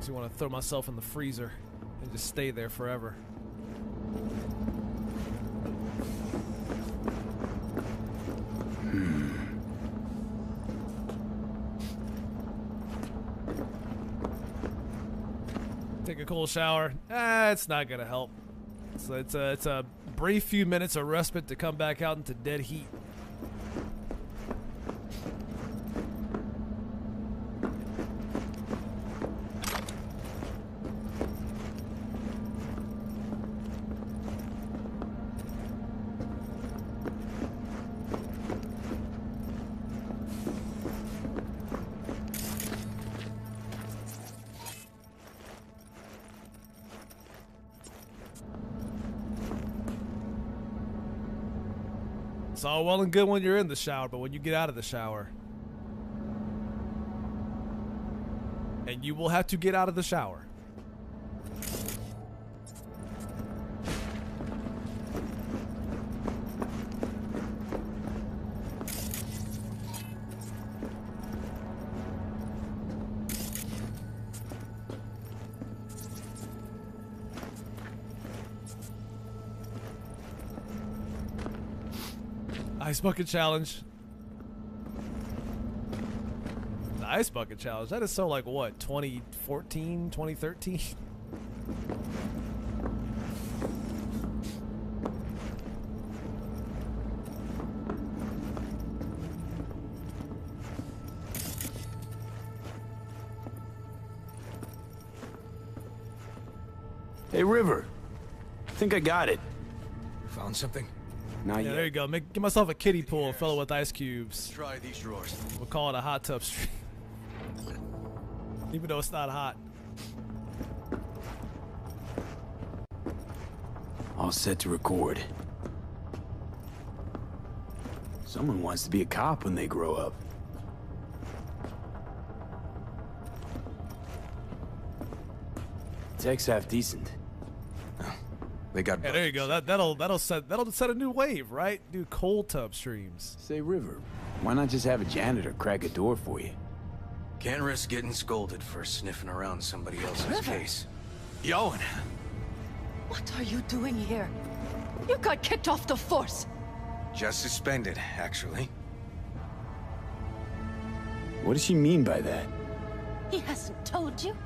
So I want to throw myself in the freezer and just stay there forever. Take a cold shower. It's not gonna help. So it's a brief few minutes of respite to come back out into dead heat. It's all well and good when you're in the shower, but when you get out of the shower, and you will have to get out of the shower. Ice bucket challenge. The ice bucket challenge. That is so like what? 2014, 2013? Hey, River. I think I got it. Found something? Not Yeah, yet. there you go. Get myself a kiddie pool and fill it with ice cubes. Try these drawers. We'll call it a hot tub stream. Even though it's not hot. All set to record. Someone wants to be a cop when they grow up. Tech's half decent. They got. Yeah, there you go. That'll set a new wave, right? Do cold tub streams. Say, River, why not just have a janitor crack a door for you? Can't risk getting scolded for sniffing around somebody else's River. case. Yowen! What are you doing here? You got kicked off the force. Just suspended, actually. What does she mean by that? He hasn't told you?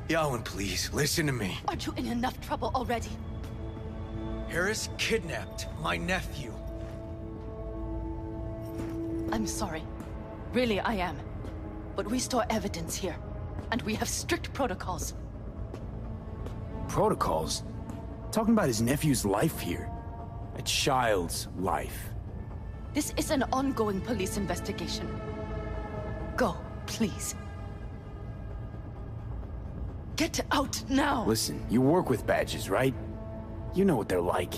Yowen, please, listen to me. Aren't you in enough trouble already? Harris kidnapped my nephew. I'm sorry. Really, I am. But we store evidence here, and we have strict protocols. Protocols? Talking about his nephew's life here. A child's life. This is an ongoing police investigation. Go, please. Get out now! Listen, you work with badges, right? You know what they're like.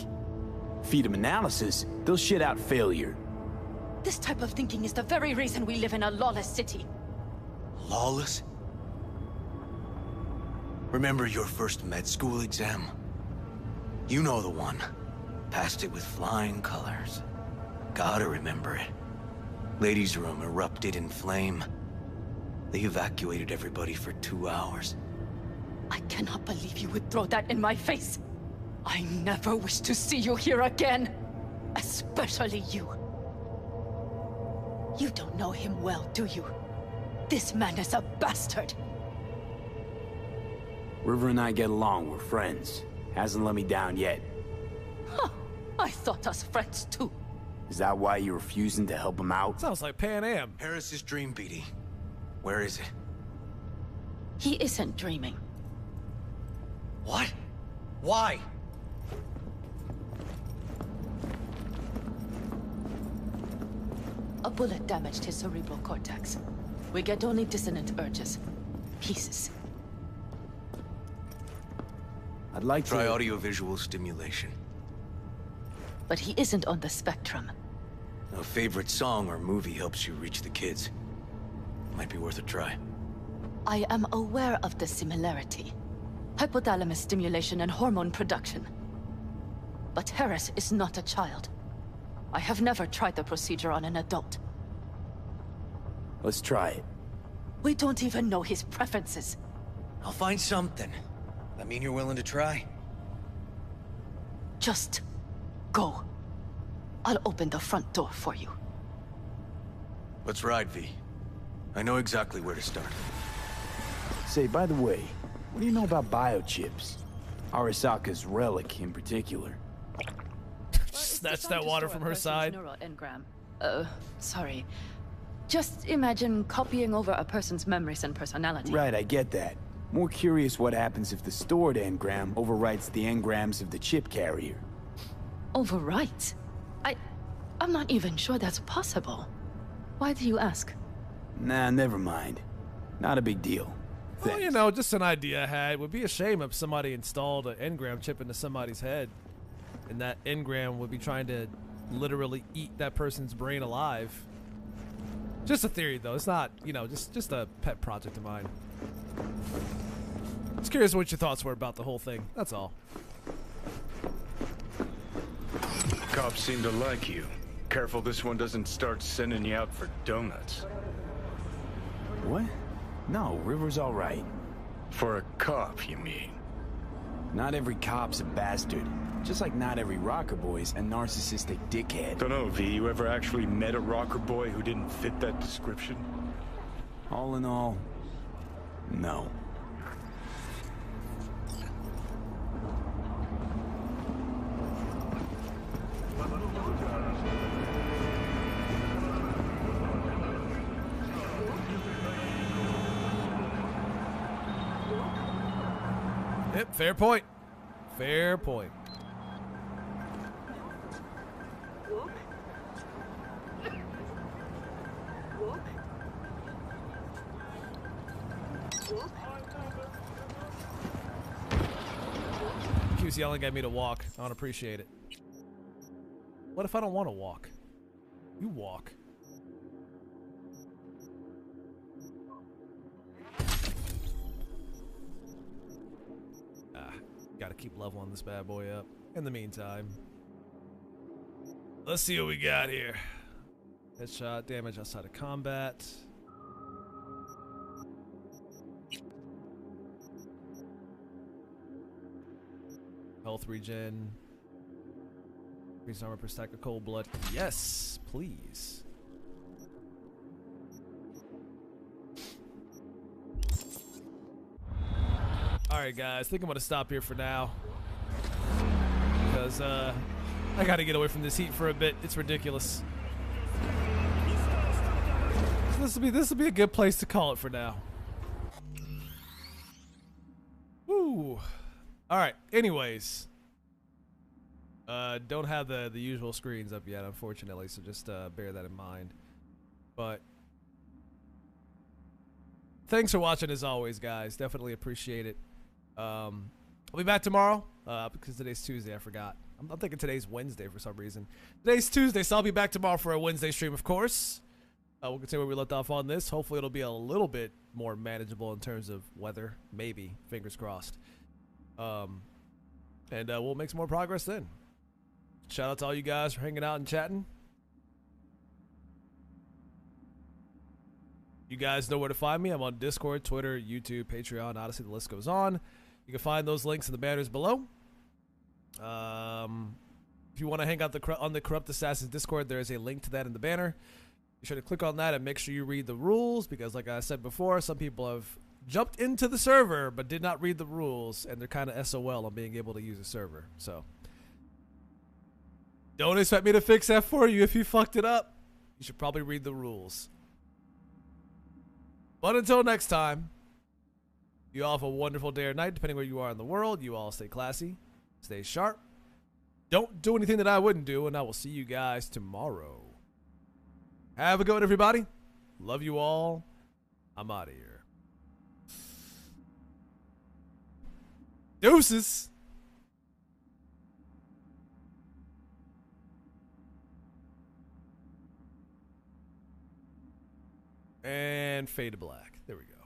Feed them analysis, they'll shit out failure. This type of thinking is the very reason we live in a lawless city. Lawless? Remember your first med school exam? You know the one. Passed it with flying colors. Gotta remember it. Ladies' room erupted in flame. They evacuated everybody for 2 hours. I cannot believe you would throw that in my face. I never wish to see you here again. Especially you. You don't know him well, do you? This man is a bastard. River and I get along, we're friends. Hasn't let me down yet. Huh. I thought us friends too. Is that why you're refusing to help him out? Sounds like Pan Am. Harris's dream, BD. Where is it? He isn't dreaming. What? Why? A bullet damaged his cerebral cortex. We get only dissonant urges. Pieces. I'd like to... Try audiovisual stimulation. But he isn't on the spectrum. A favorite song or movie helps you reach the kids. Might be worth a try. I am aware of the similarity. Hypothalamus stimulation and hormone production. But Harris is not a child. I have never tried the procedure on an adult. Let's try it. We don't even know his preferences. I'll find something. That mean you're willing to try? Just go. I'll open the front door for you. Let's ride, V. I know exactly where to start. Say, by the way, what do you know about biochips? Arasaka's relic in particular. Snatch that water from her side. Neuroengram. Sorry. Just imagine copying over a person's memories and personality. Right, I get that. More curious what happens if the stored engram overwrites the engrams of the chip carrier. Overwrite? I'm not even sure that's possible. Why do you ask? Nah, never mind. Not a big deal. Well, you know, just an idea I had. It would be a shame if somebody installed an engram chip into somebody's head, and that engram would be trying to literally eat that person's brain alive. Just a theory, though. It's not, you know, just a pet project of mine. Just curious what your thoughts were about the whole thing. That's all. Cops seem to like you. Careful this one doesn't start sending you out for donuts. What? No, River's all right. For a cop, you mean? Not every cop's a bastard. Just like not every rocker boy's a narcissistic dickhead. Don't know, V. You ever actually met a rocker boy who didn't fit that description? All in all, no. Yep, fair point. Fair point. Keeps yelling at me to walk. I don't appreciate it. What if I don't want to walk? You walk. Gotta keep leveling this bad boy up. In the meantime, let's see what we got here. Headshot, damage outside of combat. Health regen. Increase armor per stack of cold blood. Yes, please. Alright guys, I think I'm gonna stop here for now. Because I gotta get away from this heat for a bit. It's ridiculous. So this will be a good place to call it for now. Woo. Alright, anyways. Don't have the usual screens up yet, unfortunately, so just bear that in mind. But thanks for watching as always, guys. Definitely appreciate it. I'll be back tomorrow because today's Tuesday. I forgot. I'm thinking today's Wednesday for some reason. Today's Tuesday, so I'll be back tomorrow for a Wednesday stream, of course. We'll continue where we left off on this. Hopefully, it'll be a little bit more manageable in terms of weather. Maybe. Fingers crossed. And we'll make some more progress then. Shout out to all you guys for hanging out and chatting. You guys know where to find me. I'm on Discord, Twitter, YouTube, Patreon, Odyssey. The list goes on. You can find those links in the banners below. If you want to hang out on the Corrupt Assassins Discord, there is a link to that in the banner. Be sure to click on that and make sure you read the rules because, like I said before, some people have jumped into the server but did not read the rules, and they're kind of SOL on being able to use a server. So don't expect me to fix that for you if you fucked it up. You should probably read the rules. But until next time, you all have a wonderful day or night, depending where you are in the world. You all stay classy, stay sharp. Don't do anything that I wouldn't do, and I will see you guys tomorrow. Have a good one, everybody. Love you all. I'm out of here. Deuces. And fade to black. There we go.